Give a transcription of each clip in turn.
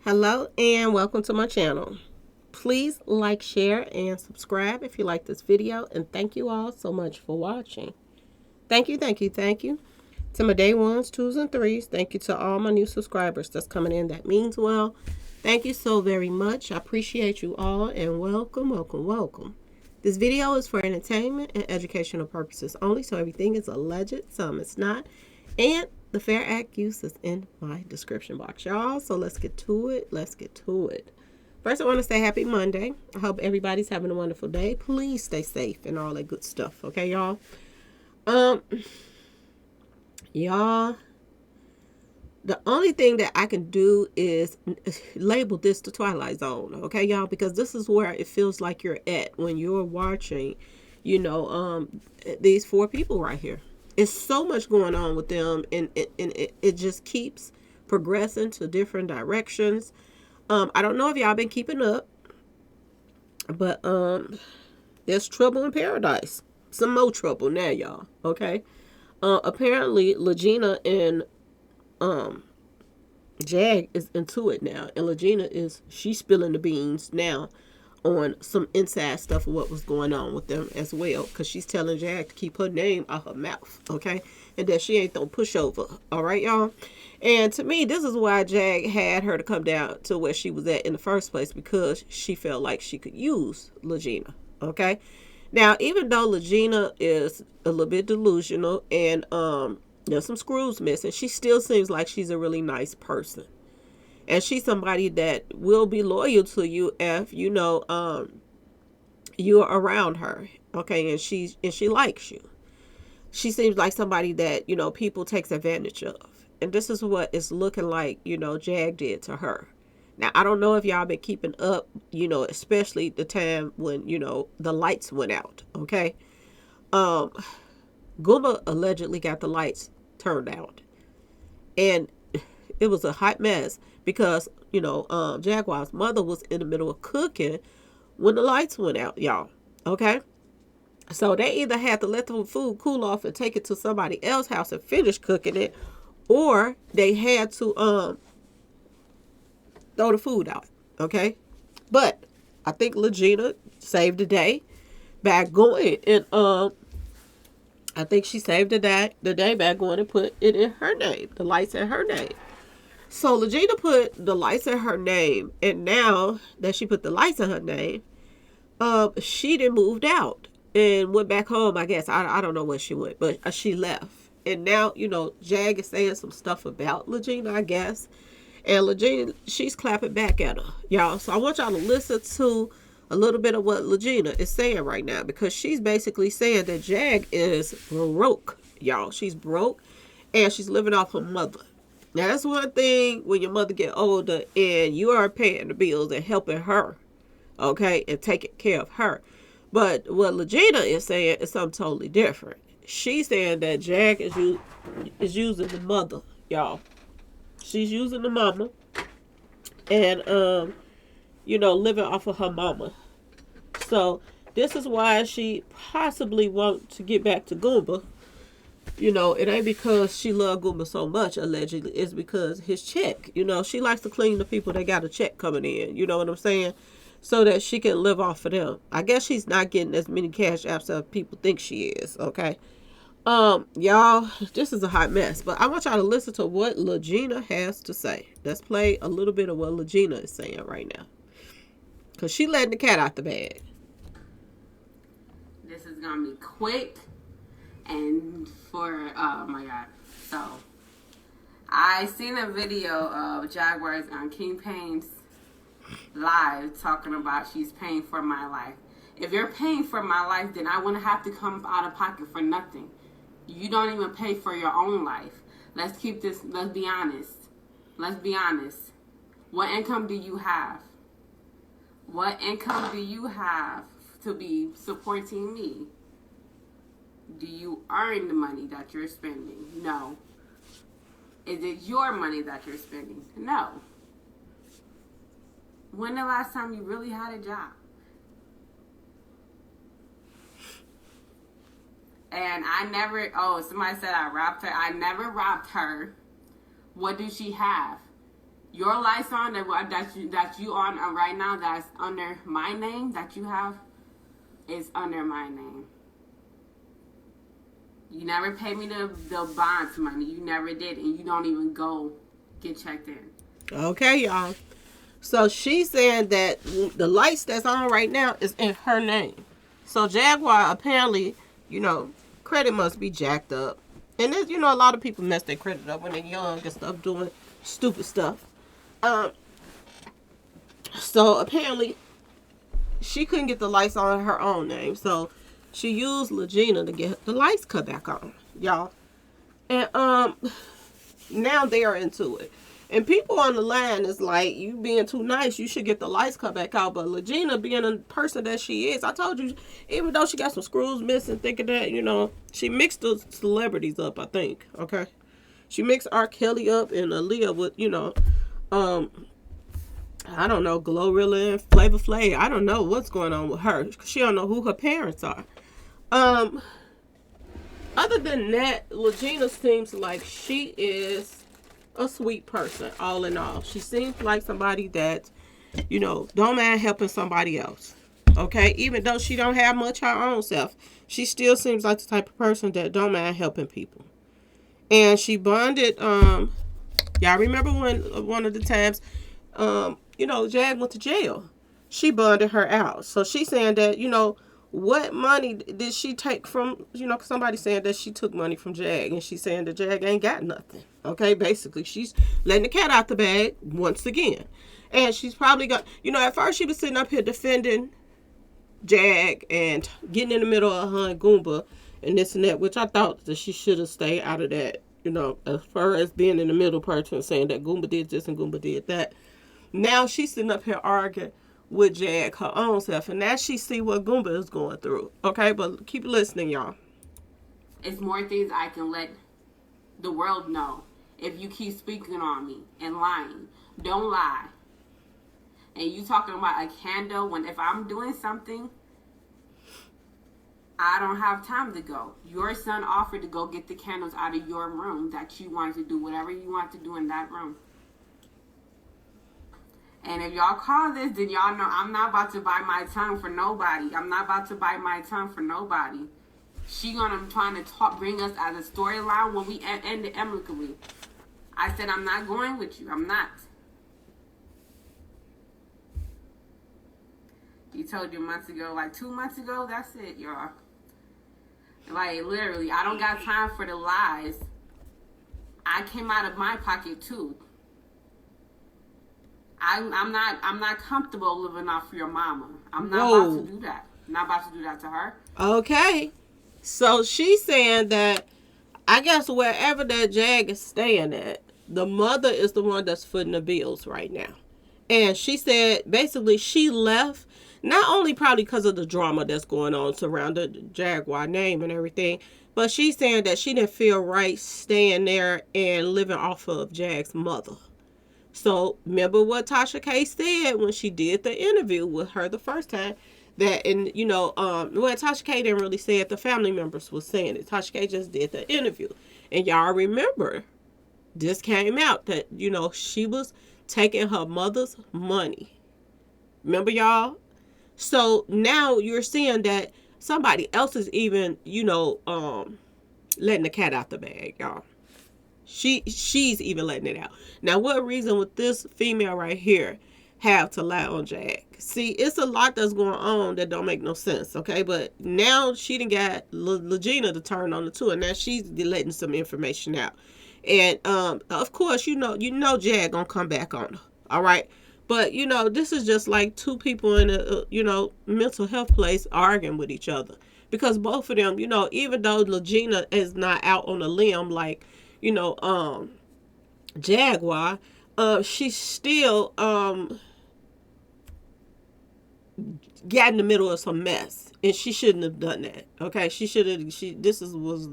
Hello and welcome to my channel. Please like, share, and subscribe if you like this video. And thank you all so much for watching. Thank you, thank you, thank you. To my day ones, twos, and threes, thank you to all my new subscribers that's coming in. That means well. Thank you so very much. I appreciate you all and welcome, welcome, welcome. This video is for entertainment and educational purposes only, so everything is alleged, some it's not. And the Fair Act use is in my description box, y'all. So let's get to it. Let's get to it. First, I want to say happy Monday. I hope everybody's having a wonderful day. Please stay safe and all that good stuff. Okay, y'all? Y'all, the only thing that I can do is label this the Twilight Zone. Okay, y'all? Because this is where it feels like you're at when you're watching, these four people right here. It's so much going on with them, and it just keeps progressing to different directions. I don't know if y'all been keeping up, but there's trouble in paradise. Some more trouble now, y'all. Okay. Apparently, Legina and Jag is into it now, and Legina she's spilling the beans now on some inside stuff of what was going on with them as well, because she's telling Jag to keep her name out her mouth, okay, and that she ain't no pushover. All right, y'all. And to me, this is why Jag had her to come down to where she was at in the first place, because she felt like she could use Legina. Okay. Now, even though Legina is a little bit delusional and there's some screws missing, she still seems like she's a really nice person. And she's somebody that will be loyal to you if you're around her, okay, and she likes you. She seems like somebody that people takes advantage of, and this is what it's looking like. Jag did to her. Now I don't know if y'all been keeping up, especially the time when the lights went out. Okay, Goomba allegedly got the lights turned out, and it was a hot mess because Jaguar's mother was in the middle of cooking when the lights went out, y'all. Okay, so they either had to let the food cool off and take it to somebody else's house and finish cooking it, or they had to throw the food out. Okay, but I think Legina saved the day by going and I think she saved the day by going and put it in her name, the lights in her name. So Legina put the lights in her name, and now that she put the lights in her name, she then moved out and went back home. I guess I don't know where she went, but she left. And now Jag is saying some stuff about Legina, I guess, and Legina, she's clapping back at her, y'all. So I want y'all to listen to a little bit of what Legina is saying right now, because she's basically saying that Jag is broke, y'all. She's broke, and she's living off her mother. Now, that's one thing when your mother get older and you are paying the bills and helping her, okay, and taking care of her. But what Legina is saying is something totally different. She's saying that Jag is using the mother, y'all. She's using the mama and, living off of her mama. So this is why she possibly wants to get back to Goomba. It ain't because she loved Goomba so much, allegedly. It's because his check. She likes to clean the people that got a check coming in. You know what I'm saying? So that she can live off of them. I guess she's not getting as many cash apps as people think she is. Okay. Y'all, this is a hot mess. But I want y'all to listen to what Legina has to say. Let's play a little bit of what Legina is saying right now, because she letting the cat out the bag. This is gonna be quick. And oh my god. So, I seen a video of Jaguars on King Payne's live talking about she's paying for my life. If you're paying for my life, then I wouldn't have to come out of pocket for nothing. You don't even pay for your own life. Let's be honest. Let's be honest. What income do you have? What income do you have to be supporting me? Do you earn the money that you're spending? No. Is it your money that you're spending? No. When the last time you really had a job? And somebody said I robbed her. I never robbed her. What does she have? Your lights on that you on right now, that's under my name that you have, is under my name. You never paid me the bonds money. You never did, and you don't even go get checked in. Okay, y'all. So she's saying that the lights that's on right now is in her name. So Jaguar apparently, credit must be jacked up. And there's, a lot of people mess their credit up when they're young and stuff, doing stupid stuff. So apparently she couldn't get the lights on her own name. So she used Legina to get the lights cut back on, y'all. And now they are into it. And people on the line is like, you being too nice, you should get the lights cut back out. But Legina, being a person that she is, I told you, even though she got some screws missing, thinking that, she mixed the celebrities up, I think, okay? She mixed R. Kelly up and Aaliyah with, I don't know, Glorilla and Flavor Flav. I don't know what's going on with her. She don't know who her parents are. Other than that, Legina seems like she is a sweet person, all in all. She seems like somebody that, don't mind helping somebody else. Okay? Even though she don't have much her own self, she still seems like the type of person that don't mind helping people. And she bonded, y'all remember when one of the times, Jag went to jail. She bonded her out. So she's saying that, what money did she take from, somebody saying that she took money from Jag, and she's saying that Jag ain't got nothing. Okay, basically, she's letting the cat out the bag once again. And she's probably got, at first she was sitting up here defending Jag and getting in the middle of her and Goomba and this and that, which I thought that she should have stayed out of that, as far as being in the middle person saying that Goomba did this and Goomba did that. Now she's sitting up here arguing with Jag her own self, and now she see what Goomba is going through. Okay, but keep listening, y'all. It's more things I can let the world know if you keep speaking on me and lying. Don't lie. And you talking about a candle when if I'm doing something, I don't have time to go. Your son offered to go get the candles out of your room that you wanted to do whatever you want to do in that room. And if y'all call this, then y'all know I'm not about to bite my tongue for nobody. I'm not about to bite my tongue for nobody. She trying to bring us as a storyline when we end it amicably. I said I'm not going with you. I'm not. You told you months ago, like 2 months ago. That's it, y'all. Like literally, I don't got time for the lies. I came out of my pocket too. I'm not comfortable living off your mama. I'm not about to do that. I'm not about to do that to her. Okay. So she's saying that I guess wherever that Jag is staying at, the mother is the one that's footing the bills right now. And she said basically she left not only probably because of the drama that's going on surrounding the Jaguar name and everything, but she's saying that she didn't feel right staying there and living off of Jag's mother. So remember what Tasha K said when she did the interview with her the first time, that Tasha K didn't really say it, the family members was saying it. Tasha K just did the interview. And y'all remember, this came out that, she was taking her mother's money. Remember, y'all? So now you're seeing that somebody else is even, letting the cat out the bag, y'all. She's even letting it out. Now, what reason would this female right here have to lie on Jag? See, it's a lot that's going on that don't make no sense, okay? But now she done got Legina to turn on the two, and now she's letting some information out. And of course, Jag gonna come back on her, all right? But this is just like two people in a mental health place arguing with each other, because both of them, even though Legina is not out on a limb like Jaguar, she still got in the middle of some mess, and she shouldn't have done that. Okay, was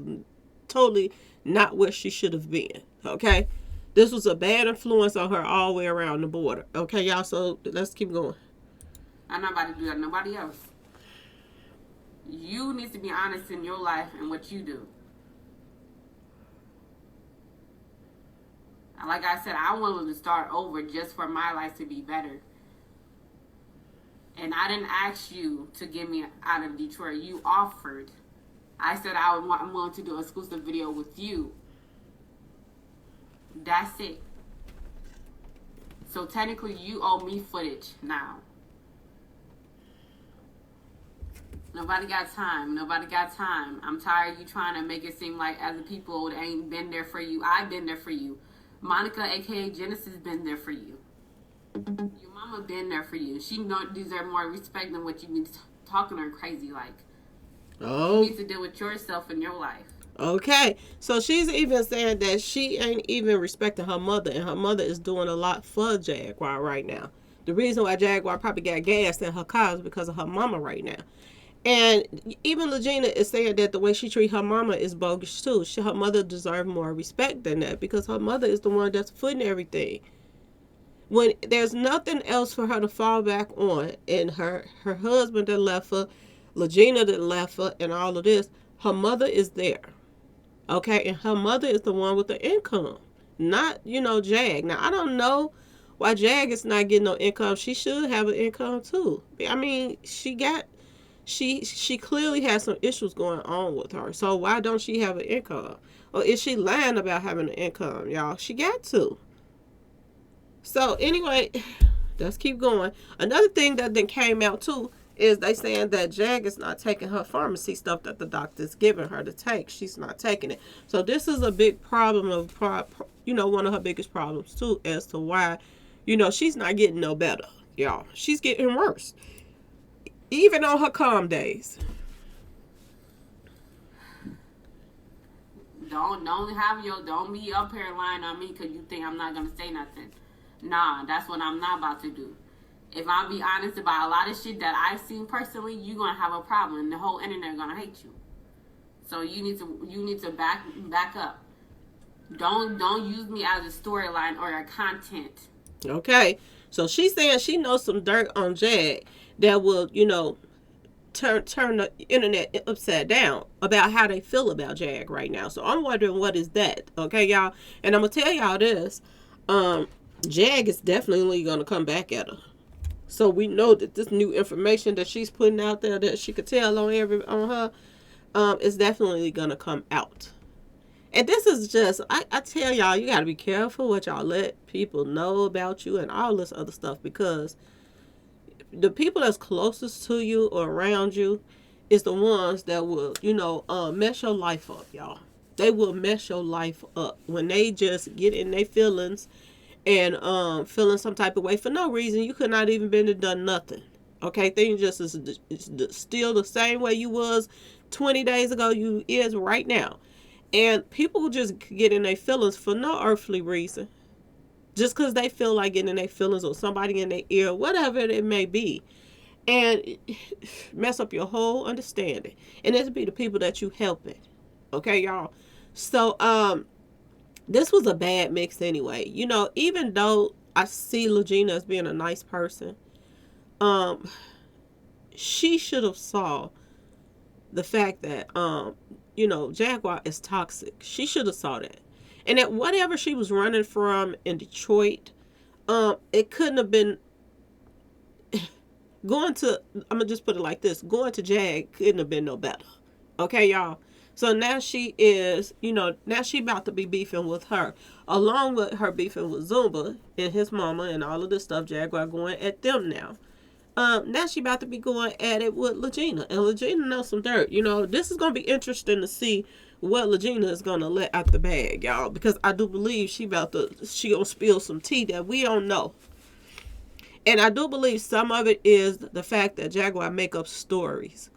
totally not where she should have been. Okay, this was a bad influence on her all the way around the border. Okay, y'all. So let's keep going. I'm not about to do that. Nobody else. You need to be honest in your life and what you do. Like I said, I'm willing to start over just for my life to be better. And I didn't ask you to get me out of Detroit. You offered. I said I'm willing to do an exclusive video with you. That's it. So technically, you owe me footage now. Nobody got time. Nobody got time. I'm tired of you trying to make it seem like other people ain't been there for you. I've been there for you. Monica, aka Genesis, been there for you. Your mama been there for you. She don't deserve more respect than what you be talking her crazy like. Oh. You need to deal with yourself in your life. Okay, so she's even saying that she ain't even respecting her mother, and her mother is doing a lot for Jaguar right now. The reason why Jaguar probably got gas in her car is because of her mama right now. And even Legina is saying that the way she treat her mama is bogus too. Her mother deserves more respect than that because her mother is the one that's footing everything. When there's nothing else for her to fall back on, and her husband that left her, Legina that left her, and all of this, her mother is there. Okay, and her mother is the one with the income, not, Jag. Now, I don't know why Jag is not getting no income. She should have an income too. I mean, she clearly has some issues going on with her. So why don't she have an income? Or is she lying about having an income, y'all? She got to. So anyway, let's keep going. Another thing that then came out too is they saying that Jag is not taking her pharmacy stuff that the doctor's giving her to take. She's not taking it. So this is a big problem of, one of her biggest problems too, as to why, she's not getting no better, y'all. She's getting worse, even on her calm days. Don't be up here lying on me because you think I'm not gonna say nothing. Nah, that's what I'm not about to do. If I'm be honest about a lot of shit that I've seen personally, you're gonna have a problem, and the whole internet gonna hate you. So you need to back up. Don't use me as a storyline or a content. Okay, so she's saying she knows some dirt on Jag that will, turn the internet upside down about how they feel about Jag right now. So I'm wondering what is that, okay, y'all? And I'm gonna tell y'all this: Jag is definitely gonna come back at her. So we know that this new information that she's putting out there that she could tell on her, is definitely gonna come out. And this is just, I tell y'all, you gotta be careful what y'all let people know about you and all this other stuff, because the people that's closest to you or around you is the ones that will, mess your life up, y'all. They will mess your life up when they just get in their feelings and feeling some type of way for no reason. You could not even been to done nothing. Okay, things just is still the same way you was 20 days ago. You is right now, and people just get in their feelings for no earthly reason, just because they feel like getting in their feelings or somebody in their ear, whatever it may be, and mess up your whole understanding. And this be the people that you helping. Okay, y'all. So this was a bad mix anyway. Even though I see Legina as being a nice person, she should have saw the fact that Jaguar is toxic. She should have saw that. And that whatever she was running from in Detroit, it couldn't have been I'm gonna just put it like this: going to Jag couldn't have been no better. Okay, y'all. So now she is, now she about to be beefing with her, along with her beefing with Zumba and his mama and all of this stuff. Jaguar going at them now. Now she about to be going at it with Legina, and Legina knows some dirt. This is gonna be interesting to see what Legina is gonna let out the bag, y'all, because I do believe she gonna spill some tea that we don't know. And I do believe some of it is the fact that Jaguar make up stories.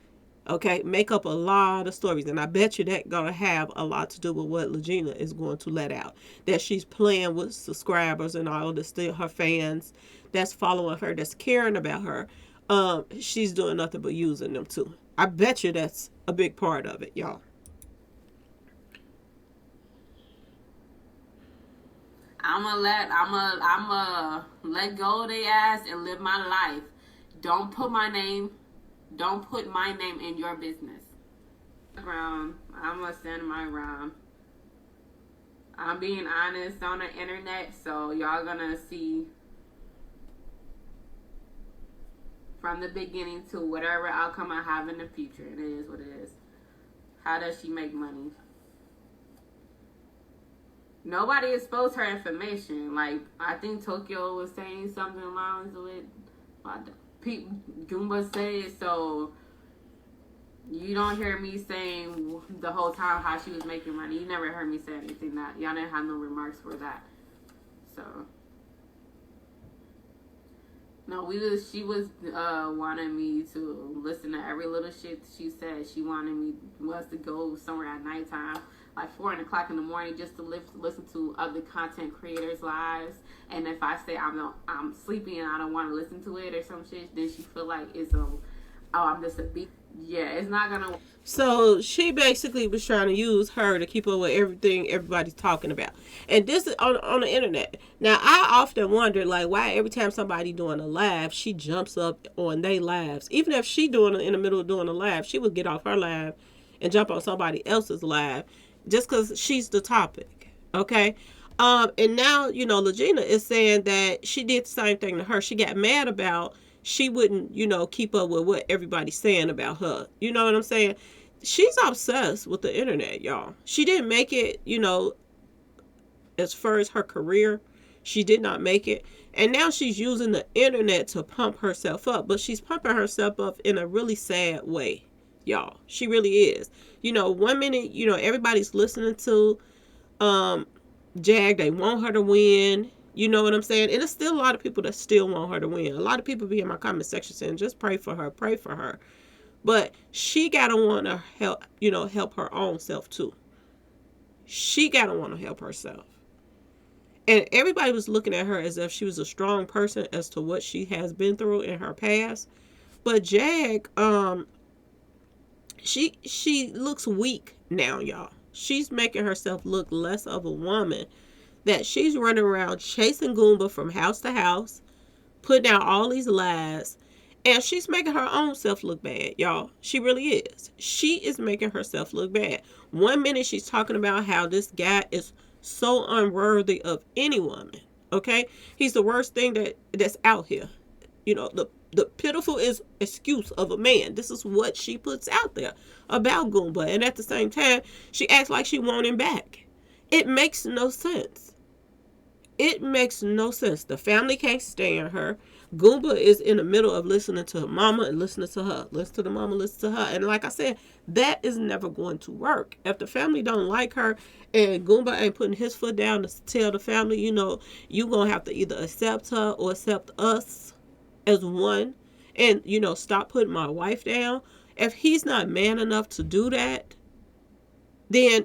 Okay, make up a lot of stories, and I bet you that gonna have a lot to do with what Legina is going to let out. That she's playing with subscribers and all this, her fans that's following her, that's caring about her. She's doing nothing but using them too. I bet you that's a big part of it, y'all. I'ma let go of their ass and live my life. Don't put my name in your business. I'm gonna stand my ground. I'm being honest on the internet, so y'all gonna see from the beginning to whatever outcome I have in the future. It is what it is. How does she make money? Nobody exposed her information. Like, I think Tokyo was saying something along with Goomba said, so you don't hear me saying the whole time how she was making money. You never heard me say anything that. Y'all didn't have no remarks for that. So, no, she was wanting me to listen to every little shit she said. She wanted me was to go somewhere at nighttime, like 4 o'clock in the morning, just to listen to other content creators' lives. And if I say I'm sleepy and I don't want to listen to it or some shit, then she feel like I'm just a beat. Yeah, it's not gonna. So she basically was trying to use her to keep up with everything everybody's talking about, and this is on the internet. Now I often wonder, like, why every time somebody doing a live, she jumps up on their lives. Even if she doing in the middle of doing a live, she would get off her live and jump on somebody else's live, just because she's the topic. Okay. And now, Legina is saying that she did the same thing to her. She got mad about she wouldn't, keep up with what everybody's saying about her. You know what I'm saying? She's obsessed with the internet, y'all. She didn't make it, as far as her career. She did not make it. And now she's using the internet to pump herself up. But she's pumping herself up in a really sad way, y'all. She really is. 1 minute, everybody's listening to Jag. They want her to win. You know what I'm saying? And there's still a lot of people that still want her to win. A lot of people be in my comment section saying, just pray for her, pray for her. But she gotta want to help her own self too. She gotta want to help herself. And everybody was looking at her as if she was a strong person as to what she has been through in her past. But Jag, she looks weak now, y'all. She's making herself look less of a woman. That she's running around chasing Goomba from house to house, putting out all these lies, and she's making her own self look bad, y'all. She really is. She is making herself look bad. 1 minute she's talking about how this guy is so unworthy of any woman. Okay, he's the worst thing that's out here. The pitiful is excuse of a man. This is what she puts out there about Goomba, and at the same time, she acts like she want him back. It makes no sense. It makes no sense. The family can't stand her. Goomba is in the middle of listening to her mama and listening to her. Listen to the mama, listen to her. And like I said, that is never going to work. If the family don't like her and Goomba ain't putting his foot down to tell the family, you're going to have to either accept her or accept us as one. And, stop putting my wife down. If he's not man enough to do that, then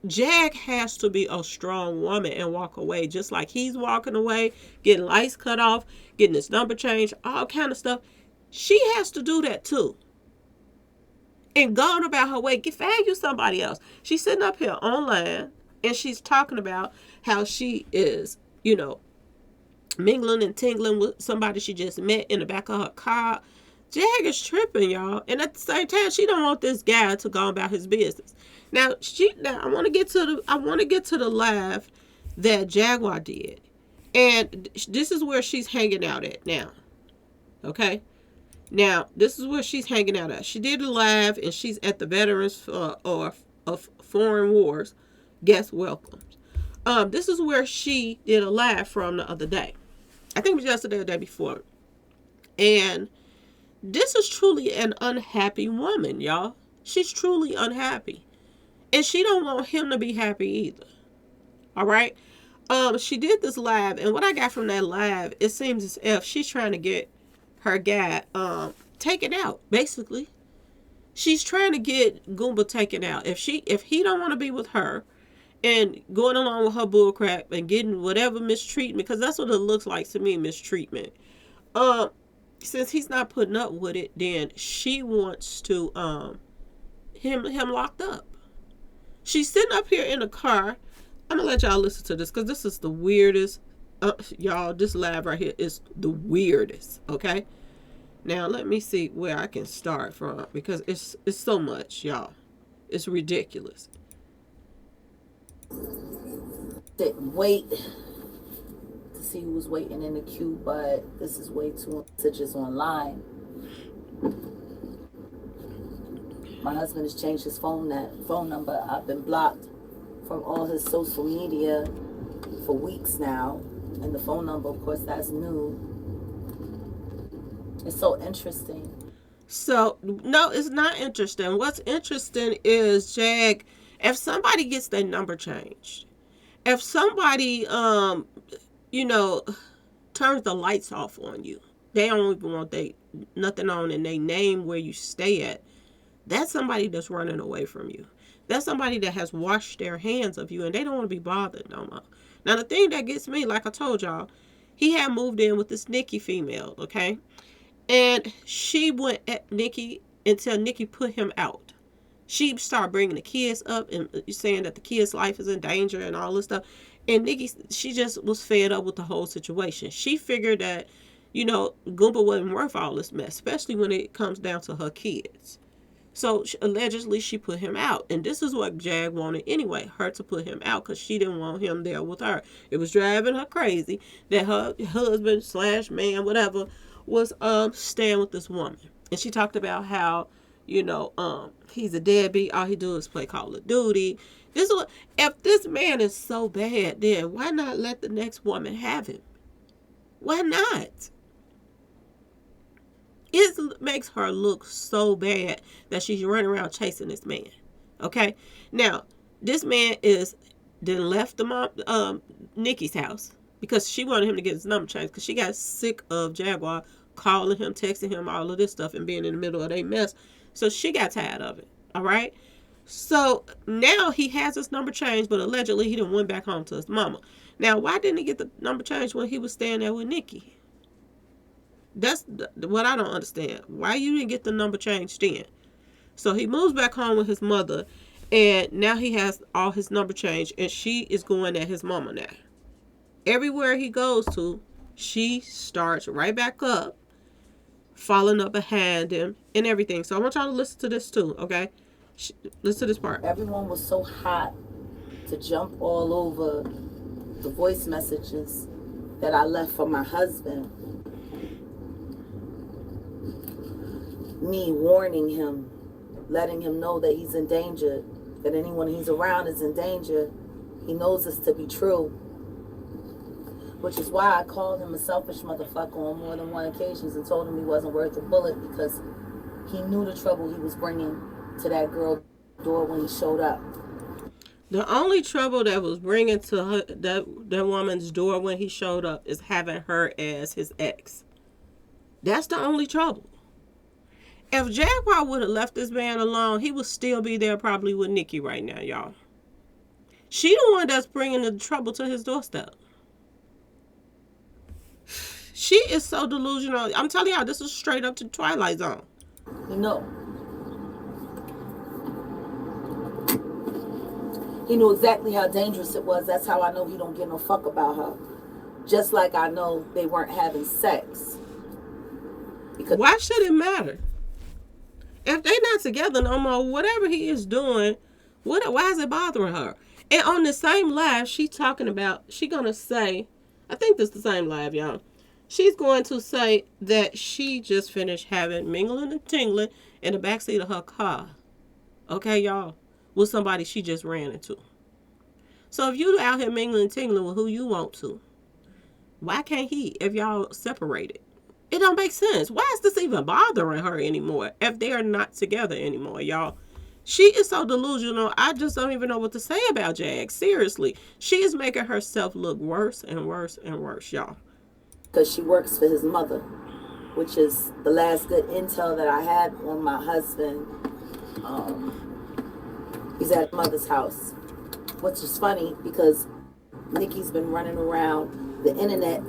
Jag has to be a strong woman and walk away, just like he's walking away, getting lights cut off, getting his number changed, all kind of stuff. She has to do that too. And going about her way, find you somebody else. She's sitting up here online and she's talking about how she is, mingling and tingling with somebody she just met in the back of her car. Jag is tripping, y'all. And at the same time, she don't want this guy to go about his business. Now I want to get to the live that Jaguar did. And this is where she's hanging out at now. Okay? Now, this is where she's hanging out at. She did a live and she's at the Veterans of Foreign Wars Guest Welcomes. This is where she did a live from the other day. I think it was yesterday or the day before. And this is truly an unhappy woman, y'all. She's truly unhappy. And she don't want him to be happy either. All right? She did this live, and what I got from that live, it seems as if she's trying to get her guy taken out, basically. She's trying to get Goomba taken out. If he don't want to be with her and going along with her bullcrap and getting whatever mistreatment, because that's what it looks like to me, mistreatment. Since he's not putting up with it, then she wants to him locked up. She's sitting up here in the car. I'm gonna let y'all listen to this because this is the weirdest. Y'all, this live right here is the weirdest. Okay, now let me see where I can start from because it's so much, y'all. It's ridiculous. wait to see who was waiting in the queue, but this is way too messages online. My husband has changed his phone number. I've been blocked from all his social media for weeks now. And the phone number, of course, that's new. It's so interesting. So, no, it's not interesting. What's interesting is, Jag, if somebody gets their number changed, if somebody, you know, turns the lights off on you, they don't even want nothing on in their name where you stay at, that's somebody that's running away from you. That's somebody that has washed their hands of you and they don't want to be bothered no more. Now, the thing that gets me, like I told y'all, he had moved in with this Nikki female, okay? And she went at Nikki until Nikki put him out. She started bringing the kids up and saying that the kids' life is in danger and all this stuff. And Nikki, she just was fed up with the whole situation. She figured that, you know, Goomba wasn't worth all this mess, especially when it comes down to her kids. So allegedly she put him out. And this is what Jag wanted anyway, her to put him out because she didn't want him there with her. It was driving her crazy that her husband / man, whatever, was staying with this woman. And she talked about how, you know, he's a deadbeat. All he do is play Call of Duty. This is what, if this man is so bad, then why not let the next woman have him? Why not? It makes her look so bad that she's running around chasing this man. Okay? Now, this man then left the mom, Nikki's house because she wanted him to get his number changed because she got sick of Jaguar calling him, texting him, all of this stuff and being in the middle of their mess. So she got tired of it. All right? So now he has his number changed, but allegedly he done went back home to his mama. Now, why didn't he get the number changed when he was staying there with Nikki? That's what I don't understand. Why you didn't get the number changed then? So he moves back home with his mother, and now he has all his number changed, and she is going at his mama now. Everywhere he goes to, she starts right back up, following up behind him, and everything. So I want y'all to listen to this too, okay? Listen to this part. Everyone was so hot to jump all over the voice messages that I left for my husband. Me warning him, letting him know that he's in danger, that anyone he's around is in danger. He knows this to be true. Which is why I called him a selfish motherfucker on more than one occasion and told him he wasn't worth a bullet because he knew the trouble he was bringing to that girl's door when he showed up. The only trouble that was bringing to her, that woman's door when he showed up is having her as his ex. That's the only trouble. If Jaguar would have left this man alone, he would still be there probably with Nikki right now, y'all. She the one that's bringing the trouble to his doorstep. She is so delusional. I'm telling y'all, this is straight up to Twilight Zone. You know. He knew exactly how dangerous it was. That's how I know he don't give no fuck about her. Just like I know they weren't having sex. Because why should it matter? If they not together no more, whatever he is doing, why is it bothering her? And on the same live, she gonna say, I think this is the same live, y'all. She's going to say that she just finished having mingling and tingling in the backseat of her car. Okay, y'all? With somebody she just ran into. So if you out here mingling and tingling with who you want to, why can't he if y'all separated? It don't make sense. Why is this even bothering her anymore if they are not together anymore, y'all? She is so delusional. I just don't even know what to say about Jag. Seriously. She is making herself look worse and worse and worse, y'all. Because she works for his mother, which is the last good intel that I had on my husband. He's at mother's house, which is funny because Nikki's been running around the internet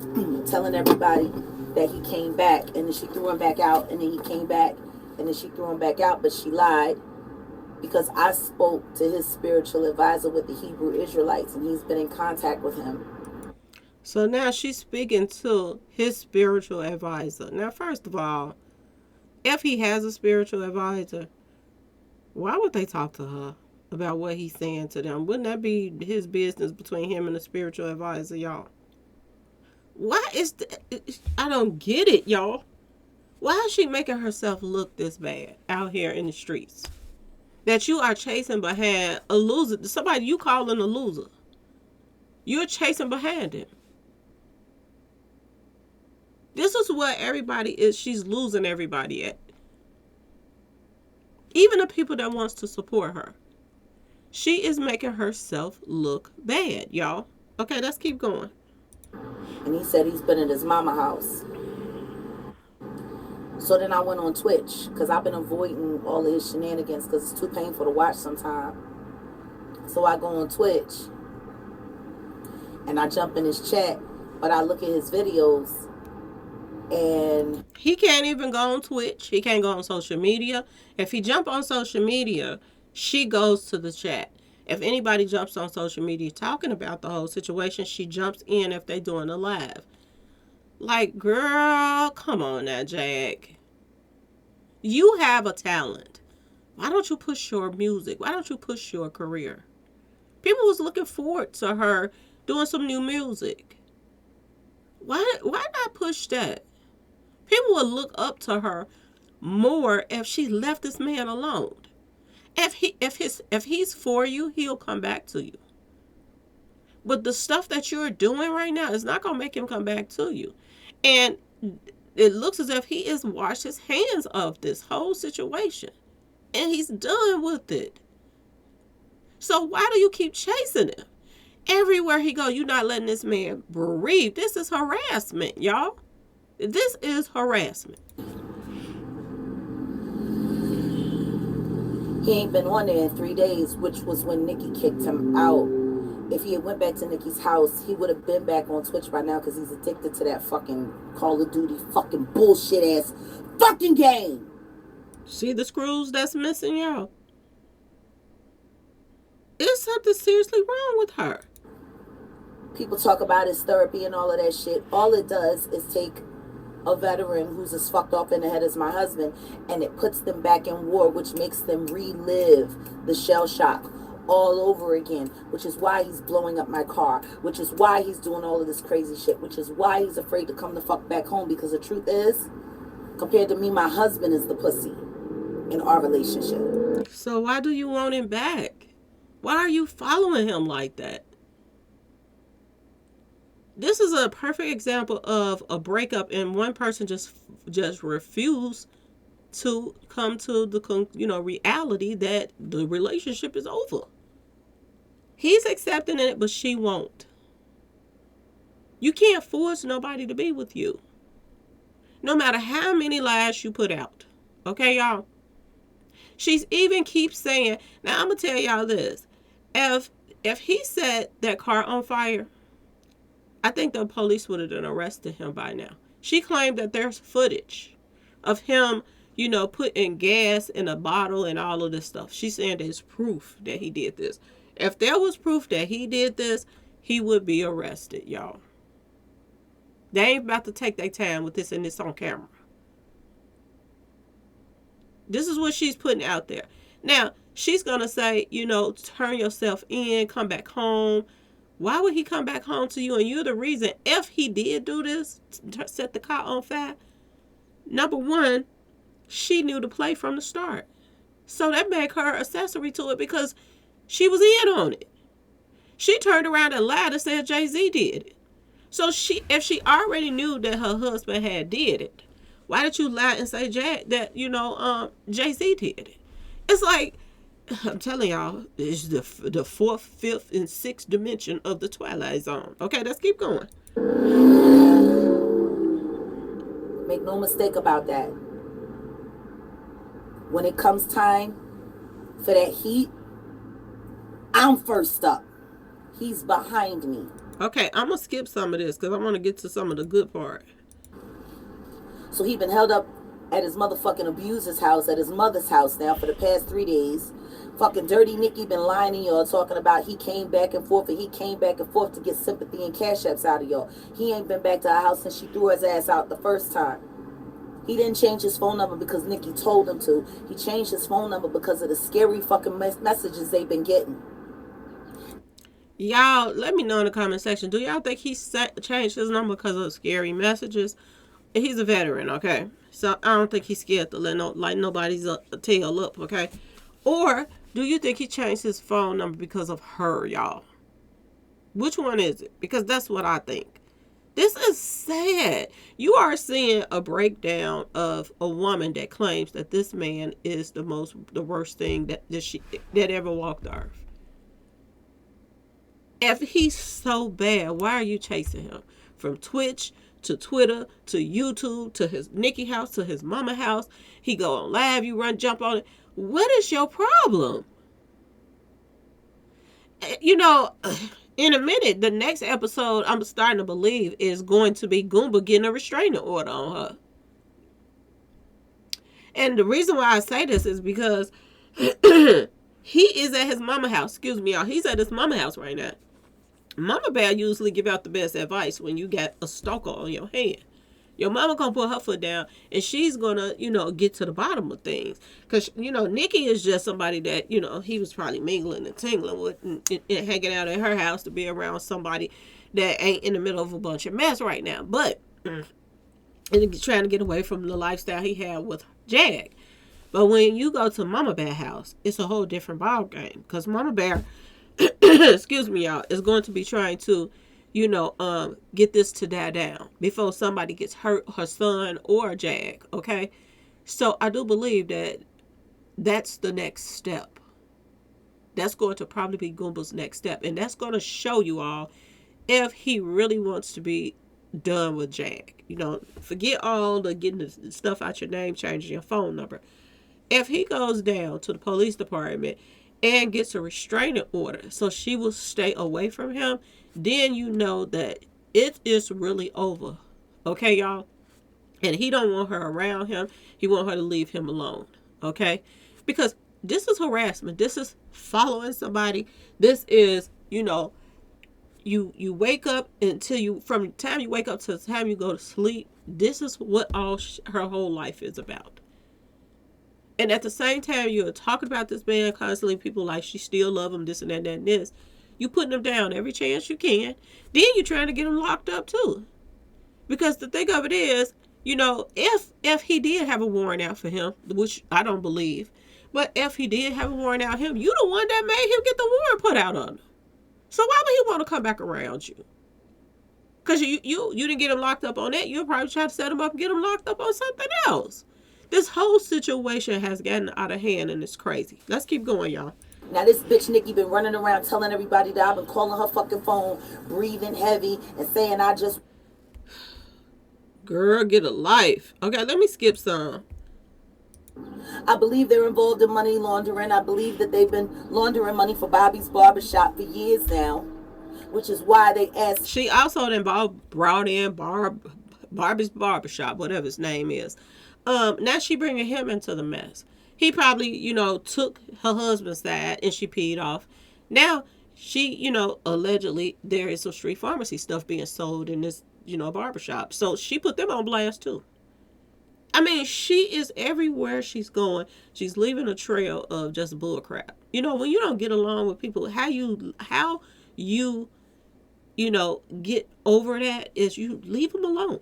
telling everybody that he came back, and then she threw him back out, and then he came back, and then she threw him back out, but she lied because I spoke to his spiritual advisor with the Hebrew Israelites, and he's been in contact with him. So now she's speaking to his spiritual advisor. Now, first of all, if he has a spiritual advisor, why would they talk to her? about what he's saying to them. Wouldn't that be his business between him and the spiritual advisor, y'all? Why is I don't get it, y'all. Why is she making herself look this bad out here in the streets? That you are chasing behind a loser, somebody you calling a loser. You're chasing behind him. This is what everybody is. She's losing everybody at. Even the people that wants to support her. She is making herself look bad, y'all. Okay, let's keep going. And he said he's been at his mama house. So then I went on Twitch, because I've been avoiding all of his shenanigans because it's too painful to watch sometimes. So I go on Twitch and I jump in his chat, but I look at his videos and he can't even go on Twitch. He can't go on social media. If he jump on social media, she goes to the chat. If anybody jumps on social media talking about the whole situation, she jumps in if they're doing a live. Like, girl, come on now, Jag. You have a talent. Why don't you push your music? Why don't you push your career? People was looking forward to her doing some new music. Why not push that? People would look up to her more if she left this man alone. If he's for you, he'll come back to you. But the stuff that you're doing right now is not gonna make him come back to you. And it looks as if he has washed his hands of this whole situation. And he's done with it. So why do you keep chasing him? Everywhere he go, you're not letting this man breathe. This is harassment, y'all. This is harassment. he ain't been on there in 3 days, which was when Nikki kicked him out. If he had went back to Nikki's house, he would have been back on Twitch by now because he's addicted to that fucking Call of Duty fucking bullshit ass fucking game. See the screws that's missing, y'all? Is something seriously wrong with her? People talk about his therapy and all of that shit. All it does is take a veteran who's as fucked up in the head as my husband, and it puts them back in war, which makes them relive the shell shock all over again, which is why he's blowing up my car, which is why he's doing all of this crazy shit, which is why he's afraid to come the fuck back home, because the truth is, compared to me, my husband is the pussy in our relationship. So why do you want him back? Why are you following him like that? This is a perfect example of a breakup, and one person just refused to come to the reality that the relationship is over. He's accepting it, but she won't. You can't force nobody to be with you, no matter how many lies you put out. Okay, y'all? She's even keeps saying, now I'm gonna tell y'all this. If he set that car on fire, I think the police would have done arrested him by now. She claimed that there's footage of him, putting gas in a bottle and all of this stuff. She's saying there's proof that he did this. If there was proof that he did this, he would be arrested, y'all. They ain't about to take their time with this and this on camera. This is what she's putting out there. Now, she's going to say, turn yourself in, come back home. Why would he come back home to you? And you're the reason, if he did do this, set the car on fire. Number one, she knew the play from the start. So that made her accessory to it because she was in on it. She turned around and lied and said Jay-Z did it. So if she already knew that her husband had did it, why did you lie and say that Jay-Z did it? It's like, I'm telling y'all, it's the fourth, fifth, and sixth dimension of the Twilight Zone. Okay, let's keep going. Make no mistake about that. When it comes time for that heat, I'm first up. He's behind me. Okay, I'm going to skip some of this because I want to get to some of the good part. So he been held up at his motherfucking abuser's house, at his mother's house now for the past 3 days. Fucking Dirty Nicky been lying to y'all, talking about he came back and forth to get sympathy and cash apps out of y'all. He ain't been back to our house since she threw his ass out the first time. He didn't change his phone number because Nikki told him to. He changed his phone number because of the scary fucking messages they've been getting. Y'all, let me know in the comment section. Do y'all think he changed his number because of scary messages? He's a veteran, okay? So I don't think he's scared to let nobody's tail up, okay? Or do you think he changed his phone number because of her, y'all? Which one is it? Because that's what I think. This is sad. You are seeing a breakdown of a woman that claims that this man is the worst thing that ever walked the earth. If he's so bad, why are you chasing him? From Twitch to Twitter to YouTube to his Nikki house to his mama house. He go on live, you jump on it. What is your problem? You know, in a minute, the next episode I'm starting to believe is going to be Goomba getting a restraining order on her. And the reason why I say this is because he is at his mama house. Excuse me, y'all. He's at his mama house right now. Mama Bear usually give out the best advice when you got a stalker on your hand. Your mama gonna put her foot down and she's gonna, get to the bottom of things. Because, Nikki is just somebody that, he was probably mingling and tingling with and hanging out at her house to be around somebody that ain't in the middle of a bunch of mess right now. But, and trying to get away from the lifestyle he had with Jag. But when you go to Mama Bear house, it's a whole different ball game. Because Mama Bear, excuse me, y'all, is going to be trying to, get this to die down before somebody gets hurt, her son or Jag, okay? So I do believe that that's the next step. That's going to probably be Goomba's next step. And that's going to show you all if he really wants to be done with Jag. Forget all the getting the stuff out your name, changing your phone number. If he goes down to the police department and gets a restraining order so she will stay away from him, then you know that it is really over. Okay, y'all? And he don't want her around him. He want her to leave him alone. Okay? Because this is harassment. This is following somebody. This is, you wake up from the time you wake up to the time you go to sleep, this is what her whole life is about. And at the same time, you're talking about this man constantly. People like, she still love him, this and that and this. You putting him down every chance you can. Then you're trying to get him locked up too. Because the thing of it is, if he did have a warrant out for him, which I don't believe, but if he did have a warrant out for him, you the one that made him get the warrant put out on him. So why would he want to come back around you? Because you didn't get him locked up on that. You'll probably try to set him up and get him locked up on something else. This whole situation has gotten out of hand and it's crazy. Let's keep going, y'all. Now this bitch Nikki been running around telling everybody that I've been calling her fucking phone, breathing heavy, and saying I just... Girl, get a life. Okay, let me skip some. I believe they're involved in money laundering. I believe that they've been laundering money for Bobby's Barbershop for years now, which is why they asked... She also brought in Barbie's Barbershop, whatever his name is. Now she bringing him into the mess. He probably, took her husband's side and she peed off. Now she, allegedly there is some street pharmacy stuff being sold in this, barbershop. So she put them on blast too. I mean, she is everywhere she's going. She's leaving a trail of just bull crap. When you don't get along with people, how you get over that is you leave them alone.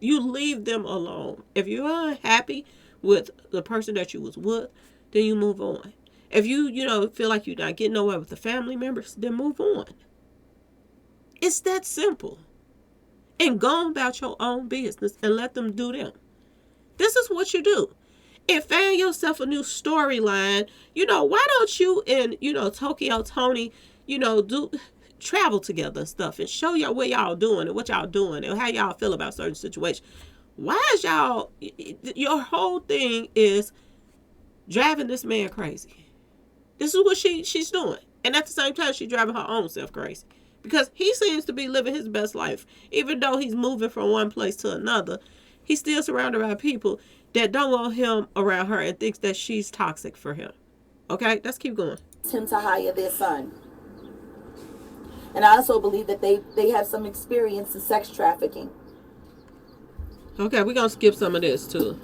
You leave them alone. If you're unhappy with the person that you was with, then you move on. If you, feel like you're not getting nowhere with the family members, then move on. It's that simple. And go about your own business and let them do them. This is what you do. And find yourself a new storyline. Why don't you and, Tokyo Tony, travel together and stuff and show y'all what y'all doing and what y'all doing and how y'all feel about certain situations. Why is your whole thing is driving this man crazy? This is what she's doing. And at the same time, she's driving her own self crazy. Because he seems to be living his best life. Even though he's moving from one place to another, he's still surrounded by people that don't want him around her and thinks that she's toxic for him. Okay, let's keep going. Him to hire their son. And I also believe that they have some experience in sex trafficking. Okay, we're going to skip some of this, too.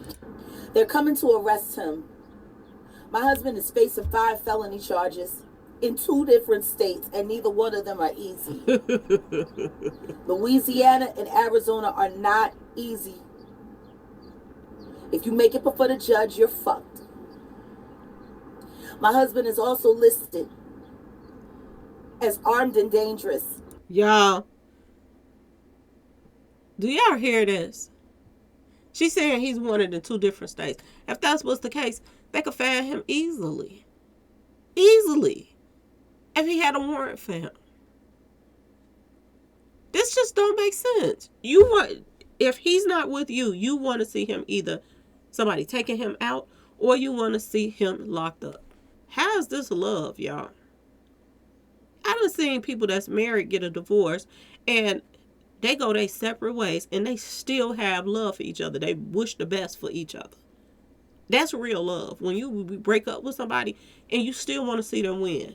They're coming to arrest him. My husband is facing 5 felony charges in 2 different states, and neither one of them are easy. Louisiana and Arizona are not easy. If you make it before the judge, you're fucked. My husband is also listed as armed and dangerous. Y'all, do y'all hear this? She's saying he's wanted in 2 different states. If that was the case, they could find him easily. Easily. If he had a warrant for him. This just don't make sense. If he's not with you, you want to see him either somebody taking him out or you want to see him locked up. How is this love, y'all? I done seen people that's married get a divorce and they go their separate ways and they still have love for each other. They wish the best for each other. That's real love. When you break up with somebody and you still want to see them win.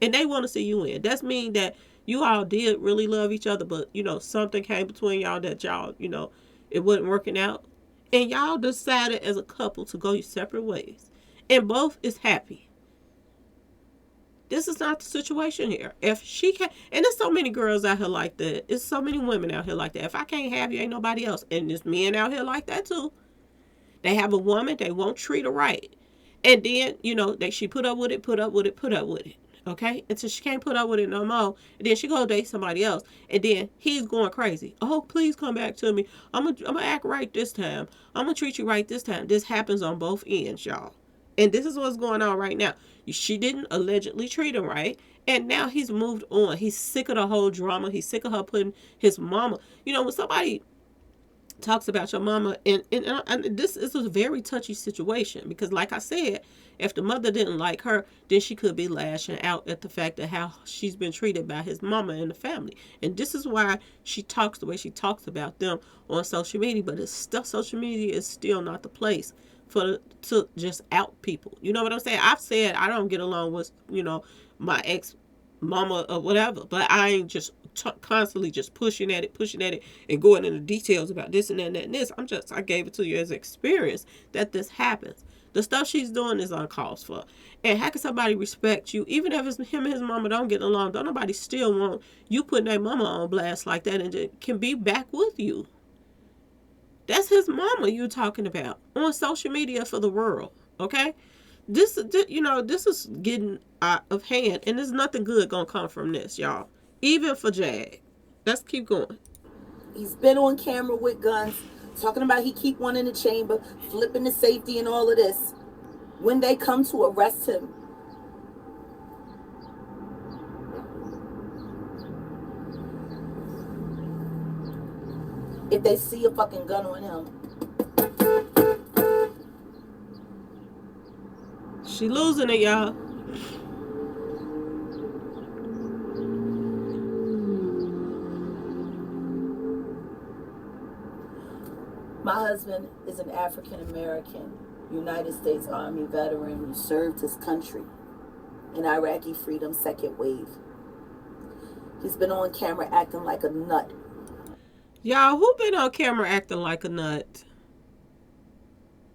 And they want to see you win. That's mean that you all did really love each other, but, something came between y'all that y'all, it wasn't working out. And y'all decided as a couple to go your separate ways. And both is happy. This is not the situation here. If she can't, and there's so many girls out here like that. There's so many women out here like that. If I can't have you, ain't nobody else. And there's men out here like that too. They have a woman, they won't treat her right. And then, she put up with it. Okay? Until she can't put up with it no more. And then she go date somebody else. And then he's going crazy. Oh, please come back to me. I'm gonna act right this time. I'm gonna treat you right this time. This happens on both ends, y'all. And this is what's going on right now. She didn't allegedly treat him right. And now he's moved on. He's sick of the whole drama. He's sick of her putting his mama. When somebody talks about your mama, and this is a very touchy situation because, like I said, if the mother didn't like her, then she could be lashing out at the fact of how she's been treated by his mama and the family. And this is why she talks the way she talks about them on social media. But social media is still not the place to just out people. You know what I'm saying? I've said I don't get along with, my ex mama or whatever, but I ain't just constantly just pushing at it and going into details about this and that and that and this. I gave it to you as experience that this happens. The stuff she's doing is uncalled for. And how can somebody respect you? Even if it's him and his mama don't get along, don't nobody still want you putting their mama on blast like that and can be back with you. That's his mama you're talking about on social media for the world, okay? This is getting out of hand, and there's nothing good gonna come from this, y'all. Even for Jag. Let's keep going. He's been on camera with guns, talking about he keep one in the chamber, flipping the safety and all of this. When they come to arrest him, if they see a fucking gun on him, she losing it, y'all. my husband is an African American United States Army veteran who served his country in Iraqi freedom second wave. He's been on camera acting like a nut. Y'all, who been on camera acting like a nut?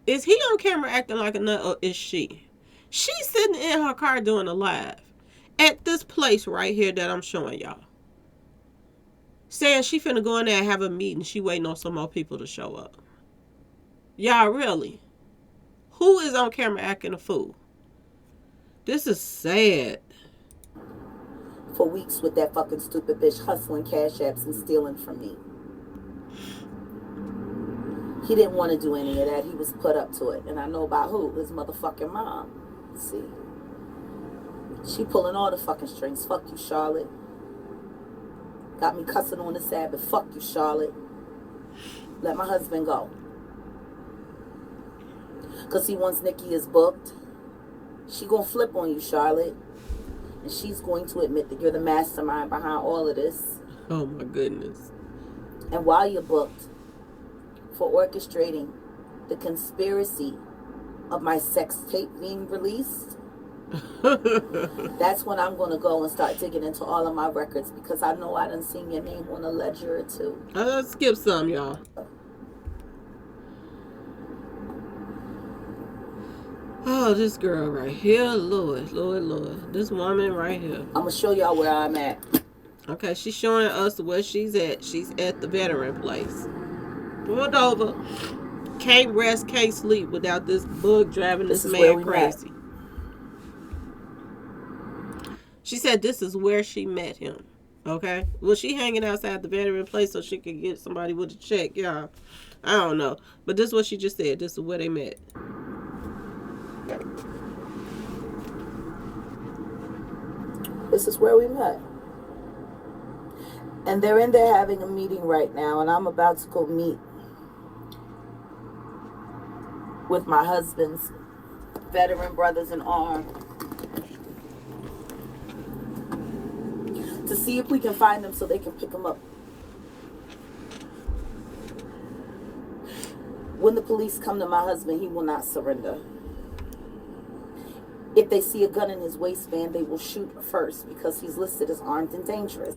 Is he on camera acting like a nut or is she? She's sitting in her car doing a live at this place right here that I'm showing y'all. Saying she finna go in there and have a meeting. She waiting on some more people to show up. Y'all, really? Who is on camera acting a fool? This is sad. For weeks with that fucking stupid bitch hustling cash apps and stealing from me. He didn't want to do any of that. He was put up to it. And I know about who? His motherfucking mom. See? She pulling all the fucking strings. Fuck you, Charlotte. Got me cussing on the Sabbath. Fuck you, Charlotte. Let my husband go. Because he wants Nikki is booked. She gonna flip on you, Charlotte. And she's going to admit that you're the mastermind behind all of this. Oh my goodness. And while you're booked for orchestrating the conspiracy of my sex tape being released, that's when I'm going to go and start digging into all of my records because I know I done seen your name on a ledger or two. Let's skip some, y'all. Oh, this girl right here, Lord, Lord, Lord. This woman right here. I'm going to show y'all where I'm at. Okay, she's showing us where she's at. She's at the veteran place. Pulled over. Can't rest, can't sleep without this bug driving this man crazy. She said this is where she met him. Okay? Was she hanging outside the veteran place so she could get somebody with a check? Y'all. I don't know. But this is what she just said. This is where they met. This is where we met. And they're in there having a meeting right now, and I'm about to go meet with my husband's veteran brothers in arms to see if we can find them so they can pick them up. When the police come to my husband, he will not surrender. If they see a gun in his waistband, they will shoot first because he's listed as armed and dangerous.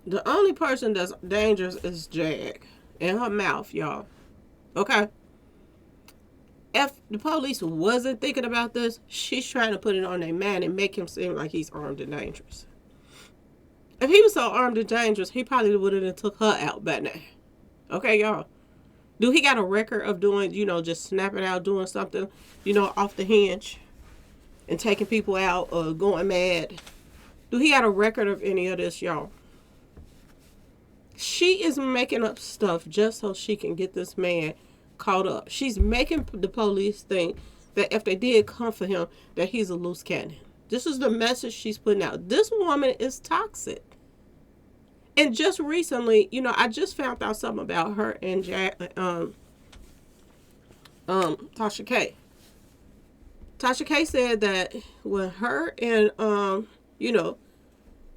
The only person that's dangerous is Jag. In her mouth, y'all. Okay? If the police wasn't thinking about this, she's trying to put it on their man and make him seem like he's armed and dangerous. If he was so armed and dangerous, he probably would have took her out by now. Okay, y'all? Do he got a record of doing, just snapping out, doing something, off the hinge and taking people out or going mad? Do he got a record of any of this, y'all? She is making up stuff just so she can get this man caught up. She's making the police think that if they did come for him, that he's a loose cannon. This is the message she's putting out. This woman is toxic. And just recently, I just found out something about her and Tasha K. Tasha K said that when her and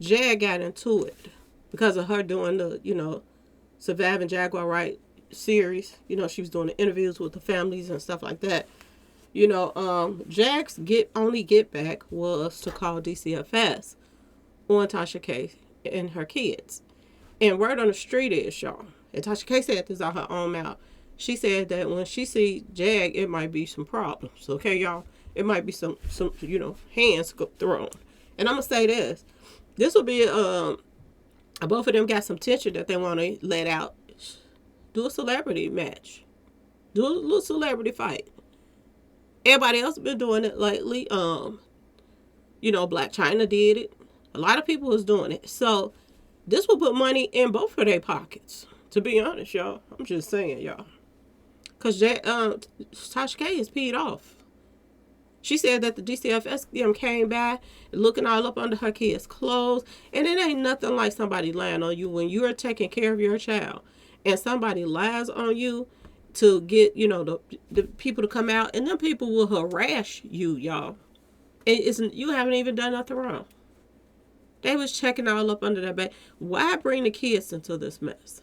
Jag got into it because of her doing the Surviving Jaguar Wright series, she was doing the interviews with the families and stuff like that. Jag's only get back was to call DCFS on Tasha K and her kids. And word on the street is, y'all, and Tasha K said this out her own mouth. She said that when she see Jag, it might be some problems. Okay, y'all? It might be some hands thrown. And I'm going to say this. This will be, both of them got some tension that they want to let out. Do a celebrity match. Do a little celebrity fight. Everybody else been doing it lately. Black China did it. A lot of people is doing it. So this will put money in both of their pockets. To be honest, y'all. I'm just saying, y'all. Because Tasha K is peed off. She said that the DCFS came by looking all up under her kids' clothes. And it ain't nothing like somebody lying on you when you're taking care of your child. And somebody lies on you to get, the people to come out. And them people will harass you, y'all. You haven't even done nothing wrong. They was checking all up under that bed. Why bring the kids into this mess?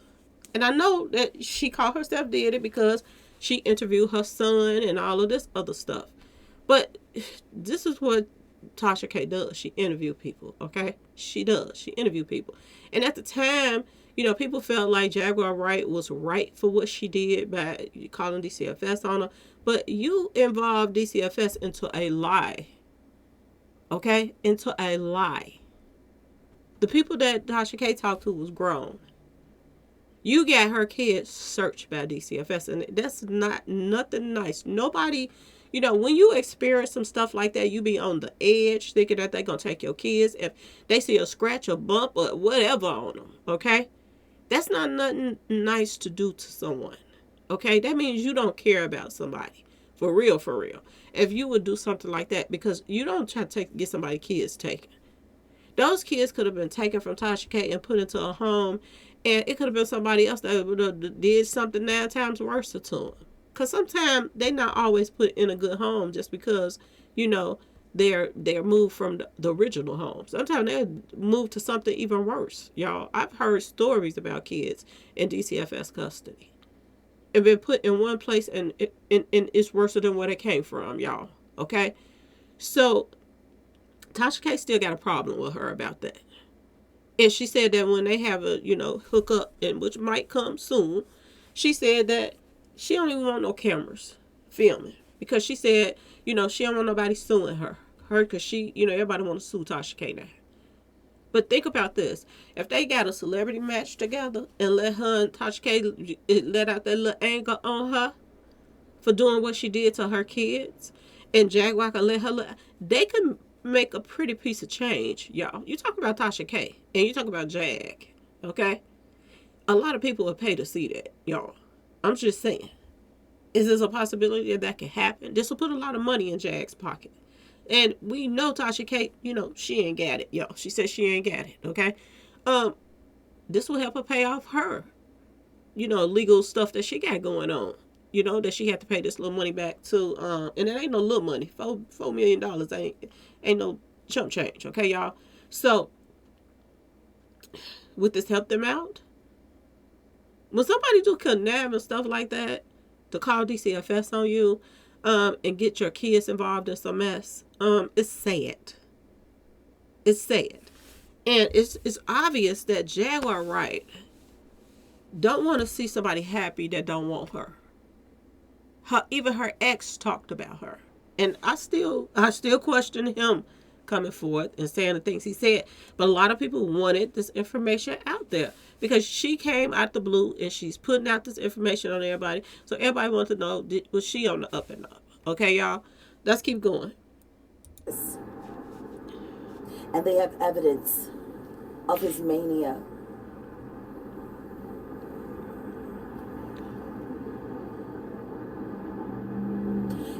And I know that she called herself did it because she interviewed her son and all of this other stuff. But this is what Tasha K does. She interview people, okay? She does. She interview people. And at the time, people felt like Jaguar Wright was right for what she did by calling DCFS on her. But you involved DCFS into a lie. Okay? Into a lie. The people that Tasha K talked to was grown. You got her kids searched by DCFS, and that's not nothing nice. Nobody, when you experience some stuff like that, you be on the edge thinking that they're going to take your kids. If they see a scratch or bump or whatever on them, okay? That's not nothing nice to do to someone, okay? That means you don't care about somebody. For real, for real. If you would do something like that, because you don't try to get somebody's kids taken. Those kids could have been taken from Tasha K and put into a home, and it could have been somebody else that would have did something 9 times worse to them. Because sometimes they not always put in a good home just because, they're moved from the original home. Sometimes they move to something even worse, y'all. I've heard stories about kids in DCFS custody and been put in one place and it's worse than where they came from, y'all. Okay? So Tasha K still got a problem with her about that. And she said that when they have a, hookup, and which might come soon, she said that she don't even want no cameras filming. because she said, she don't want nobody suing her. Because she, everybody want to sue Tasha K now. But think about this. If they got a celebrity match together and let her and Tasha K let out that little anger on her for doing what she did to her kids, and Jaguar can let her, they can make a pretty piece of change, y'all. You talk about Tasha K and you talk about Jag, okay? A lot of people would pay to see that, y'all. I'm just saying. Is this a possibility that can happen? This will put a lot of money in Jag's pocket. And we know Tasha K, she ain't got it, y'all. She said she ain't got it, okay? This will help her pay off her, legal stuff that she got going on. That she had to pay this little money back to, and it ain't no little money. $4 million ain't no chump change, okay, y'all? So, would this help them out? When somebody do kidnap and stuff like that, to call DCFS on you, and get your kids involved in some mess, it's sad. It's sad. And it's obvious that Jaguar Wright don't want to see somebody happy that don't want her. Even her ex talked about her. And I still question him coming forth and saying the things he said. But a lot of people wanted this information out there because she came out the blue and she's putting out this information on everybody. So everybody wants to know, was she on the up and up? Okay, y'all? Let's keep going. And they have evidence of his mania.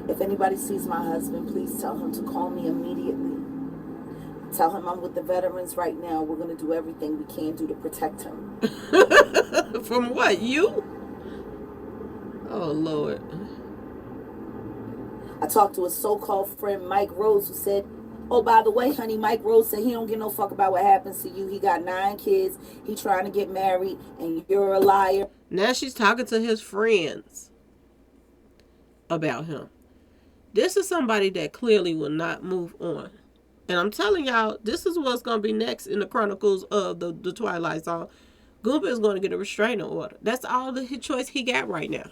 If anybody sees my husband, please tell him to call me immediately. Tell him I'm with the veterans right now. We're going to do everything we can do to protect him. From what? You? Oh, Lord. I talked to a so-called friend, Mike Rose, who said, oh, by the way, honey, Mike Rose said he don't give no fuck about what happens to you. He got 9 kids. He trying to get married, and you're a liar. Now she's talking to his friends about him. This is somebody that clearly will not move on. And I'm telling y'all, this is what's going to be next in the chronicles of the Twilight Zone. Goomba is going to get a restraining order. That's all the choice he got right now.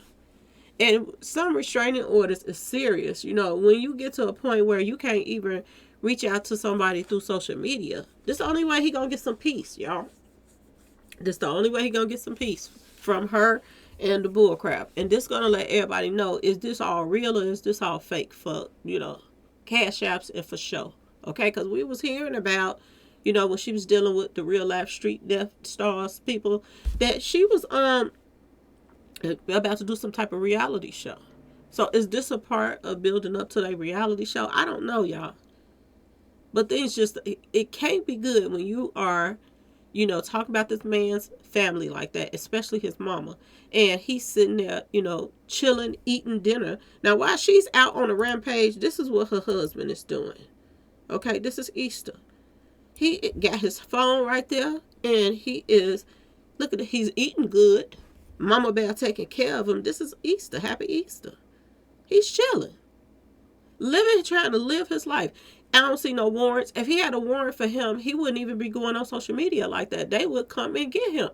And some restraining orders is serious. When you get to a point where you can't even reach out to somebody through social media, this is the only way he going to get some peace, y'all. This is the only way he going to get some peace from her and the bull crap. And this going to let everybody know, is this all real or is this all fake for, cash apps and for show? Okay, because we was hearing about, when she was dealing with the real life street death stars people, that she was about to do some type of reality show. So is this a part of building up to that reality show? I don't know, y'all. But things just, it can't be good when you are, talking about this man's family like that, especially his mama. And he's sitting there, chilling, eating dinner. Now, while she's out on a rampage, this is what her husband is doing. Okay, this is Easter. He got his phone right there, and he is, look at it, he's eating good. Mama Bear taking care of him. This is Easter. Happy Easter. He's chilling. Trying to live his life. I don't see no warrants. If he had a warrant for him, he wouldn't even be going on social media like that. They would come and get him.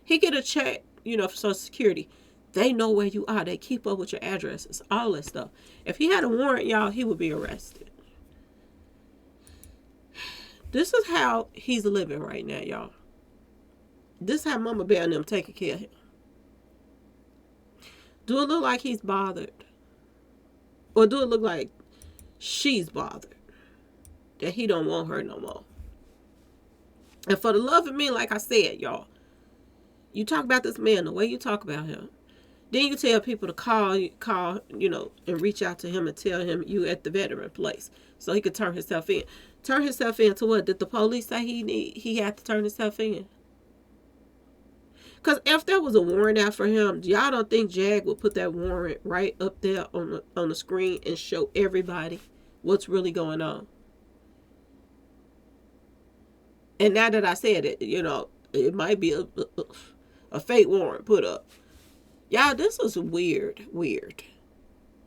He get a check, for Social Security. They know where you are. They keep up with your addresses. All that stuff. If he had a warrant, y'all, he would be arrested. This is how he's living right now, y'all. This is how Mama Bear and them taking care of him. Do it look like he's bothered? Or do it look like she's bothered? That he don't want her no more? And for the love of me, like I said, y'all, you talk about this man the way you talk about him. Then you tell people to call, and reach out to him and tell him you at the veteran place so he could turn himself in. Turn himself in to what? Did the police say he had to turn himself in? Because if there was a warrant out for him, y'all don't think Jag would put that warrant right up there on the screen and show everybody what's really going on? And now that I said it, it might be a fake warrant put up. Y'all, this is weird.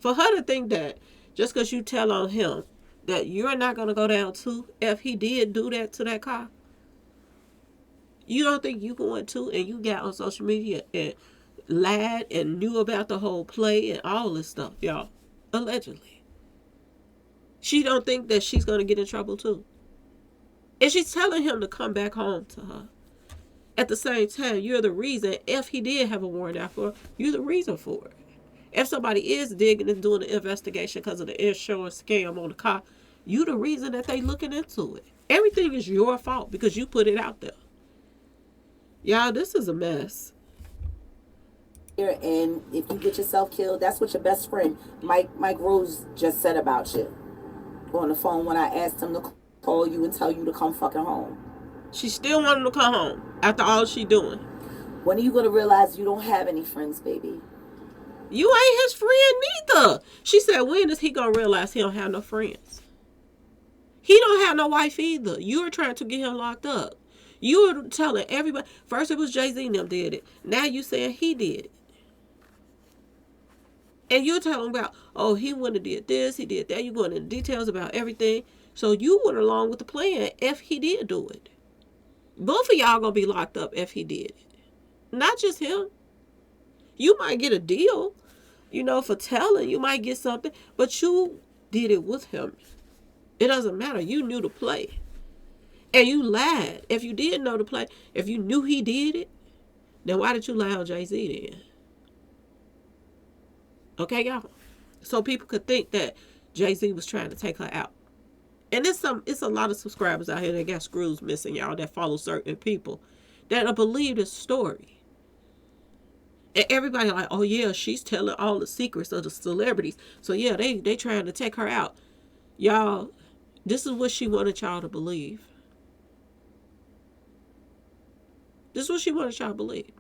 For her to think that just because you tell on him that you're not going to go down too, if he did do that to that car, you don't think you going to, and you got on social media and lied and knew about the whole play and all this stuff, y'all. Allegedly. She don't think that she's going to get in trouble too. And she's telling him to come back home to her. At the same time, you're the reason, if he did have a warrant out for her, you're the reason for it. If somebody is digging and doing an investigation because of the insurance scam on the car, you the reason that they looking into it. Everything is your fault because you put it out there. Y'all, this is a mess. And if you get yourself killed, that's what your best friend Mike Rose just said about you on the phone when I asked him to call you and tell you to come fucking home. She still wanted to come home after all she doing. When are you gonna realize you don't have any friends, baby? You ain't his friend neither. She said, when is he gonna realize he don't have no friends? He don't have no wife either. You were trying to get him locked up. You were telling everybody. First it was Jay-Z and them did it. Now you saying he did it. And you're telling about, oh, he wouldn't have did this, he did that. You're going into details about everything. So you went along with the plan if he did do it. Both of y'all gonna be locked up if he did it. Not just him. You might get a deal, for telling. You might get something. But you did it with him. It doesn't matter. You knew the play. And you lied. If you did know the play, if you knew he did it, then why did you lie on Jay-Z then? Okay, y'all? So people could think that Jay-Z was trying to take her out. And it's a lot of subscribers out here that got screws missing, y'all, that follow certain people that believe this story. And everybody like, oh yeah, she's telling all the secrets of the celebrities. So yeah, they trying to take her out. Y'all, this is what she wanted y'all to believe. This is what she wanted y'all to believe.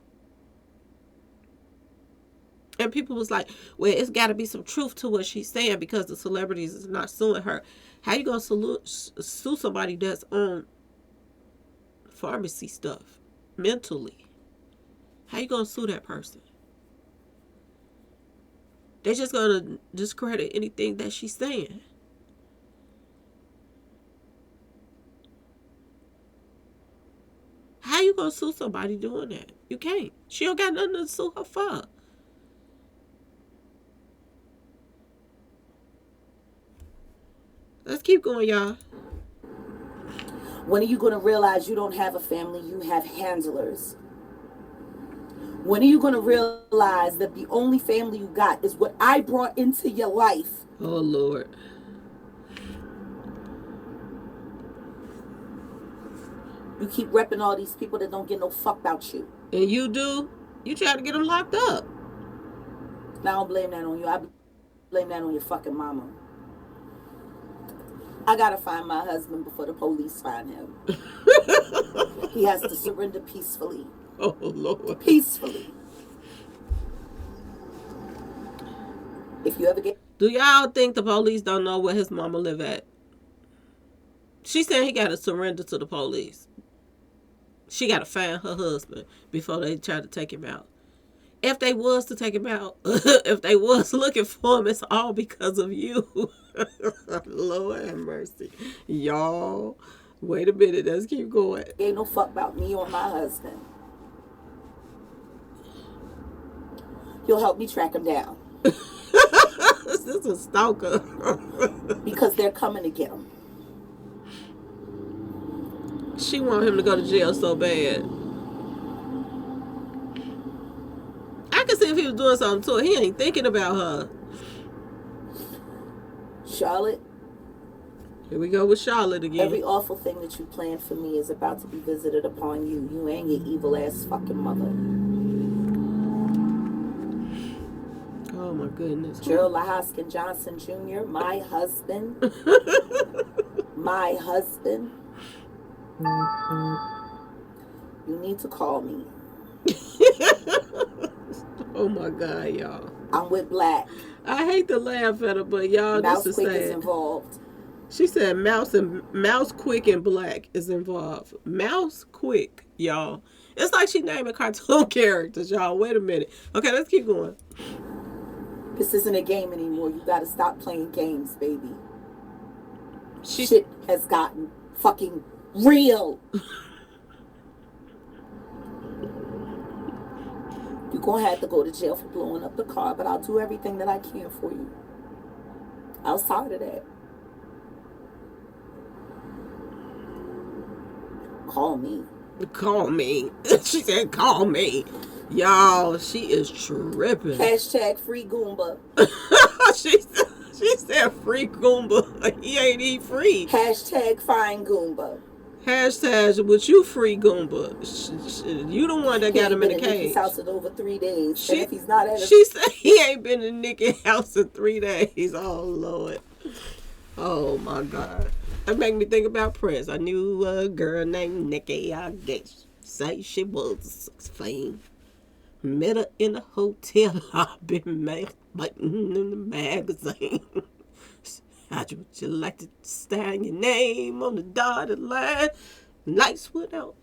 And people was like, well, it's got to be some truth to what she's saying because the celebrities is not suing her. How you going to sue somebody that's on pharmacy stuff mentally? How you going to sue that person? They're just going to discredit anything that she's saying. How you going to sue somebody doing that? You can't. She don't got nothing to sue her for. Let's keep going, y'all. When are you going to realize you don't have a family, you have handlers? When are you going to realize that the only family you got is what I brought into your life? Oh, Lord. You keep repping all these people that don't get no fuck about you. And you do? You try to get them locked up. Now I don't blame that on you. I blame that on your fucking mama. I gotta find my husband before the police find him. He has to surrender peacefully. Oh, Lord. Peacefully. If you ever get... Do y'all think the police don't know where his mama live at? She said he got to surrender to the police. She got to find her husband before they try to take him out. If they was to take him out, if they was looking for him, it's all because of you. Lord have mercy. Y'all, wait a minute. Let's keep going. Ain't no fuck about me or my husband. You'll help me track him down. This is a stalker. Because they're coming to get him. She want him to go to jail so bad. I can see if he was doing something to her. He ain't thinking about her. Charlotte. Here we go with Charlotte again. Every awful thing that you planned for me is about to be visited upon you. You and your evil ass fucking mother. Oh my goodness. Gerald Lahoskin Johnson Jr., my husband. My husband. You need to call me. Oh my God, y'all. I'm with Black. I hate to laugh at her, but y'all, Mouse this is Quick sad. is involved. She said Mouse Quick and Black is involved. Mouse Quick, y'all. It's like she naming cartoon characters, y'all. Wait a minute. Okay, let's keep going. This isn't a game anymore. You gotta stop playing games, baby. Shit has gotten fucking real. You're going to have to go to jail for blowing up the car, but I'll do everything that I can for you. Outside of that, call me. Call me. She said, call me. Y'all, she is tripping. Hashtag free Goomba. she said free Goomba. He ain't even free. Hashtag find Goomba. Hashtag with you free Goomba. You the one that got him in the cage. Nikki's house in over 3 days. And if he's not at she said he ain't been in Nikki's house in 3 days. Oh, Lord. Oh, my God. That make me think about Prince. I knew a girl named Nikki. I guess say she was 16. Met her in a hotel lobby, in the magazine. How'd you like to stand your name on the dotted line? Lights went out,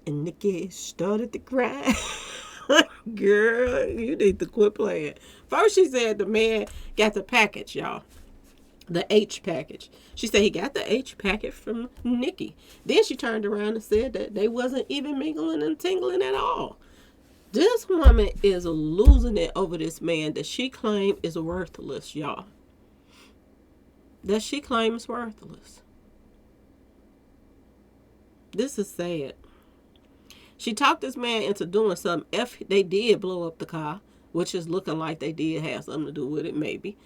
and Nikki started to cry. Girl, you need to quit playing. First, she said the man got the package, y'all. The H package. She said he got the H packet from Nikki. Then she turned around and said that they wasn't even mingling and tingling at all. This woman is losing it over this man that she claimed is worthless, y'all. That she claims worthless. This is sad. She talked this man into doing something if they did blow up the car, which is looking like they did have something to do with it, maybe.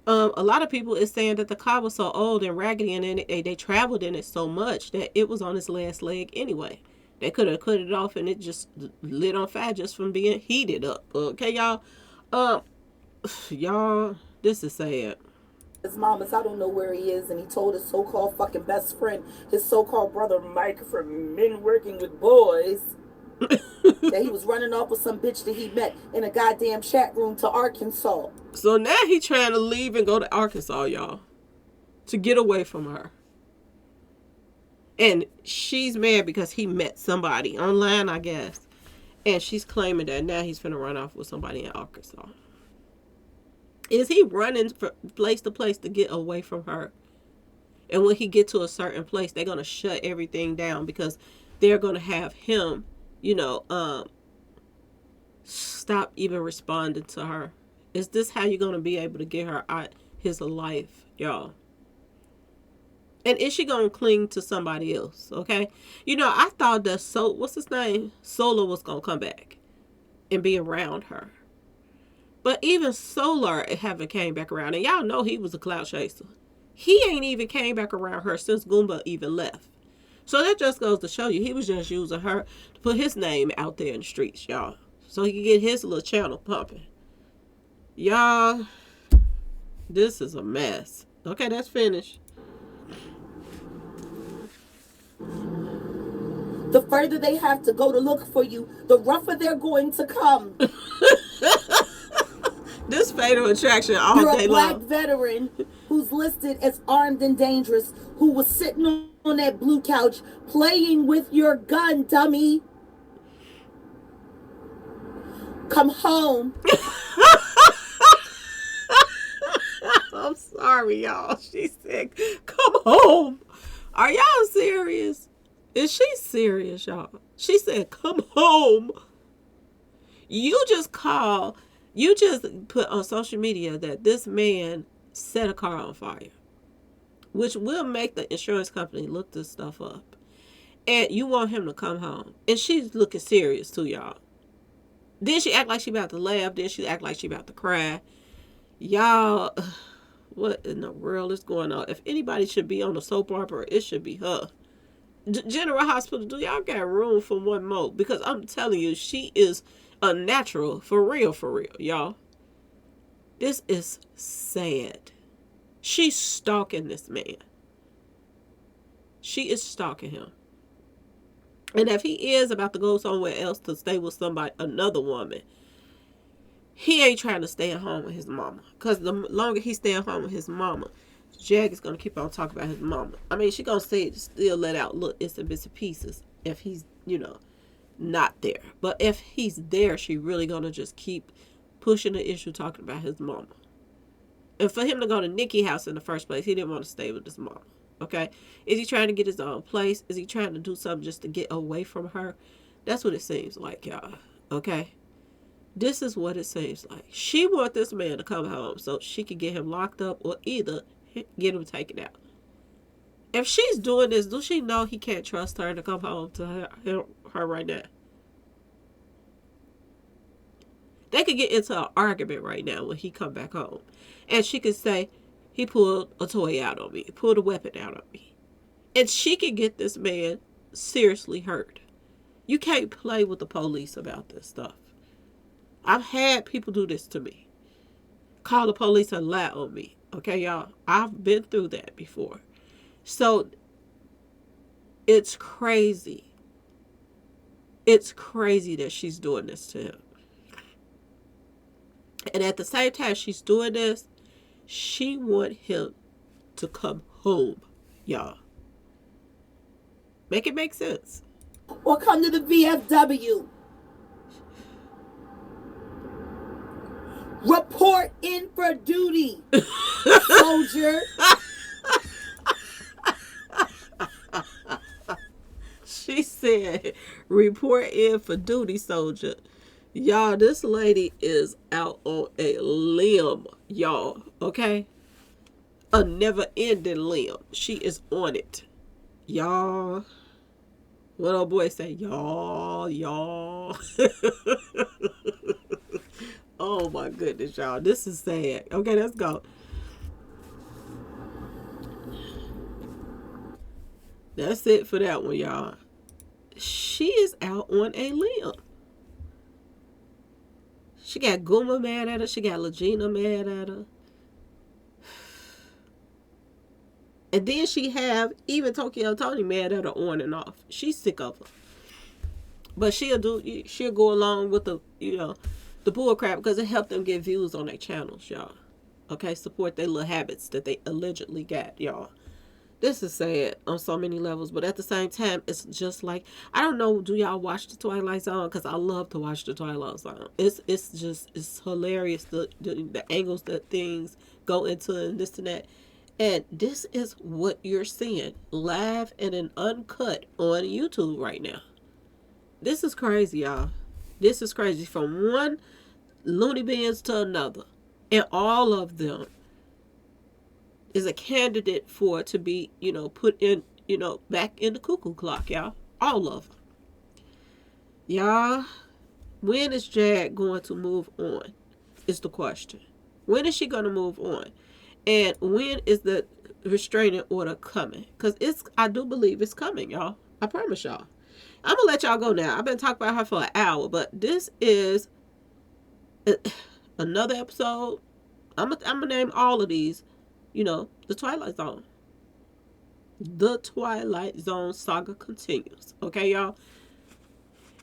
A lot of people is saying that the car was so old and raggedy and they traveled in it so much that it was on its last leg anyway. They could have cut it off and it just lit on fire just from being heated up. Okay, y'all? Y'all, this is sad. His mama's, I don't know where he is, and he told his so-called fucking best friend, his so-called brother Mike from Men Working with Boys, that he was running off with some bitch that he met in a goddamn chat room to Arkansas. So now he trying to leave and go to Arkansas, y'all, to get away from her. And she's mad because he met somebody online, I guess. And she's claiming that now he's finna run off with somebody in Arkansas. Is he running from place to place to get away from her? And when he get to a certain place, they're going to shut everything down because they're going to have him, stop even responding to her. Is this how you're going to be able to get her out his life, y'all? And is she going to cling to somebody else, okay? I thought that what's his name? Solar was going to come back and be around her. But even Solar haven't came back around. And y'all know he was a clout chaser. He ain't even came back around her since Goomba even left. So that just goes to show you he was just using her to put his name out there in the streets, y'all. So he could get his little channel pumping. Y'all, this is a mess. Okay, that's finished. The further they have to go to look for you, the rougher they're going to come. This fatal attraction all You're day a black long. veteran who's listed as armed and dangerous, who was sitting on that blue couch playing with your gun, dummy. Come home. I'm sorry, y'all. She said, come home. Are y'all serious? Is she serious, y'all? She said, come home. You just put on social media that this man set a car on fire, which will make the insurance company look this stuff up. And you want him to come home. And she's looking serious too, y'all. Then she act like she about to laugh. Then she act like she about to cry. Y'all, what in the world is going on? If anybody should be on a soap opera, it should be her. General Hospital, do y'all got room for one more? Because I'm telling you, she is a natural, for real, y'all. This is sad. She's stalking this man. She is stalking him. And if he is about to go somewhere else to stay with another woman, he ain't trying to stay at home with his mama. Because the longer he stay at home with his mama, Jag is going to keep on talking about his mama. I mean, she going to still let out little bits and pieces if he's, not there. But if he's there, she really going to just keep pushing the issue talking about his mama. And for him to go to Nikki's house in the first place, he didn't want to stay with his mama. Okay? Is he trying to get his own place? Is he trying to do something just to get away from her? That's what it seems like, y'all. Okay? This is what it seems like. She want this man to come home so she can get him locked up or either get him taken out. If she's doing this, does she know he can't trust her to come home to her right now? They could get into an argument right now when he come back home. And she could say, he pulled a toy out on me. He pulled a weapon out on me. And she could get this man seriously hurt. You can't play with the police about this stuff. I've had people do this to me. Call the police and lie on me. Okay, y'all? I've been through that before. So, it's crazy. It's crazy that she's doing this to him. And at the same time she's doing this, she want him to come home, y'all. Make it make sense. Or come to the VFW. Report in for duty, soldier. She said, report in for duty, soldier. Y'all, this lady is out on a limb, y'all, okay? A never-ending limb. She is on it. Y'all. What old boy say? Y'all. Oh, my goodness, y'all. This is sad. Okay, let's go. That's it for that one, y'all. She is out on a limb. She got Goomba mad at her. She got Legina mad at her. And then she have even Tokyo Tony mad at her on and off. She's sick of her. But she'll go along with the bull crap because it helped them get views on their channels, y'all. Okay, support their little habits that they allegedly got, y'all. This is sad on so many levels, but at the same time, it's just like, I don't know, do y'all watch the Twilight Zone? Because I love to watch the Twilight Zone. It's hilarious, the angles that things go into and this and that. And this is what you're seeing live and in uncut on YouTube right now. This is crazy, y'all. This is crazy. From one loony bins to another. And all of them is a candidate for to be, put in, back in the cuckoo clock, y'all. All of them. Y'all, when is Jag going to move on? Is the question. When is she going to move on? And when is the restraining order coming? Because I do believe it's coming, y'all. I promise y'all. I'm going to let y'all go now. I've been talking about her for an hour, but this is another episode. I'm going to name all of these, the Twilight Zone. The Twilight Zone saga continues. Okay, y'all?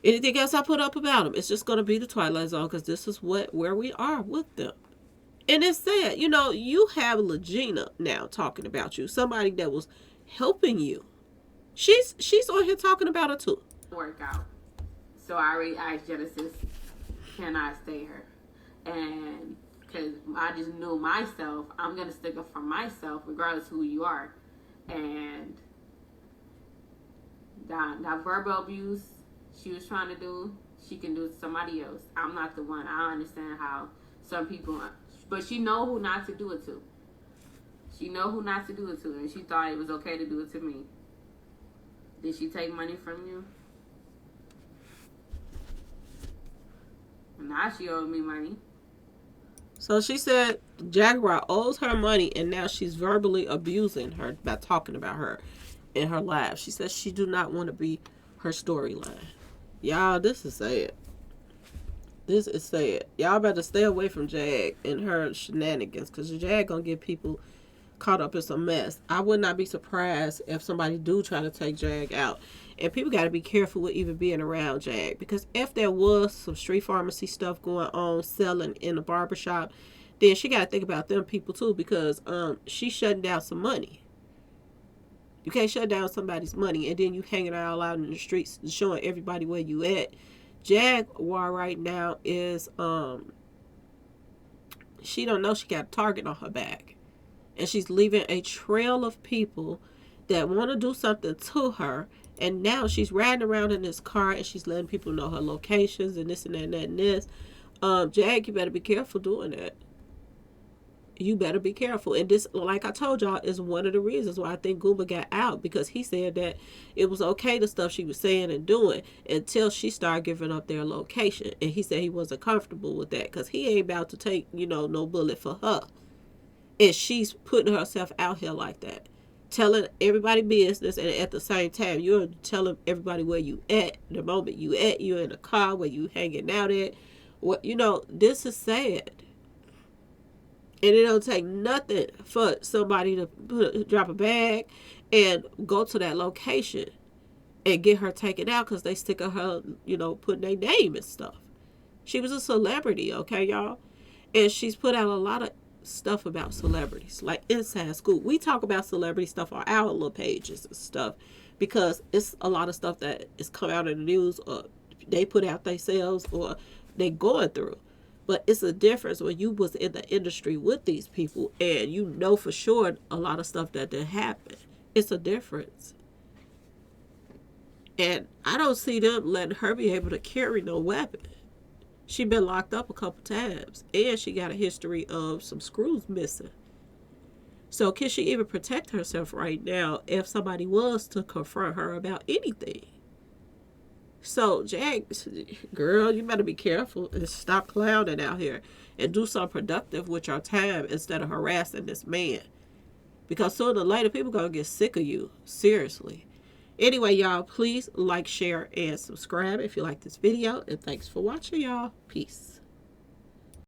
Anything else I put up about them, it's just going to be the Twilight Zone because this is where we are with them. And it's sad, you have Legina now talking about you. Somebody that was helping you. She's on here talking about her too. Workout. So I already asked Genesis, can I stay her? And because I just knew myself, I'm going to stick up for myself regardless of who you are. And that verbal abuse she was trying to do, she can do it to somebody else. I'm not the one. I understand how some people, but she know who not to do it to. She know who not to do it to, and she thought it was okay to do it to me. Did she take money from you? Now she owed me money. So she said Jaguar owes her money, and now she's verbally abusing her by talking about her in her live. She says she do not want to be her storyline. Y'all, this is sad. This is sad. Y'all better stay away from Jag and her shenanigans, because Jag gonna get people caught up in some mess. I would not be surprised if somebody do try to take Jag out. And people got to be careful with even being around Jag, because if there was some street pharmacy stuff going on selling in the barbershop, then she got to think about them people too, because she's shutting down some money. You can't shut down somebody's money and then you hanging out in the streets showing everybody where you at. Jaguar right now is she don't know she got a target on her back, and she's leaving a trail of people that want to do something to her. And now she's riding around in this car and she's letting people know her locations and this and that and that and this. Jag, you better be careful doing that. You better be careful. And this, like I told y'all, is one of the reasons why I think Goomba got out, because he said that it was okay, the stuff she was saying and doing, until she started giving up their location. And he said he wasn't comfortable with that because he ain't about to take, no bullet for her. And she's putting herself out here like that, telling everybody business, and at the same time you're telling everybody where you at. The moment you're in the car, where you hanging out at. What this is sad. And it don't take nothing for somebody to drop a bag and go to that location and get her taken out because they stick of her, putting their name and stuff. She was a celebrity, okay, y'all? And she's put out a lot of stuff about celebrities, like Inside Scoop. We talk about celebrity stuff on our little pages and stuff because it's a lot of stuff that is come out in the news or they put out themselves or they going through. But it's a difference when you was in the industry with these people and you know for sure a lot of stuff that did happen. It's a difference. And I don't see them letting her be able to carry no weapon. She been locked up a couple times and she got a history of some screws missing. So can she even protect herself right now if somebody was to confront her about anything? So, Jag, girl, you better be careful and stop clowning out here and do something productive with your time instead of harassing this man. Because sooner or later, people going to get sick of you. Seriously. Anyway, y'all, please like, share, and subscribe if you like this video. And thanks for watching, y'all. Peace.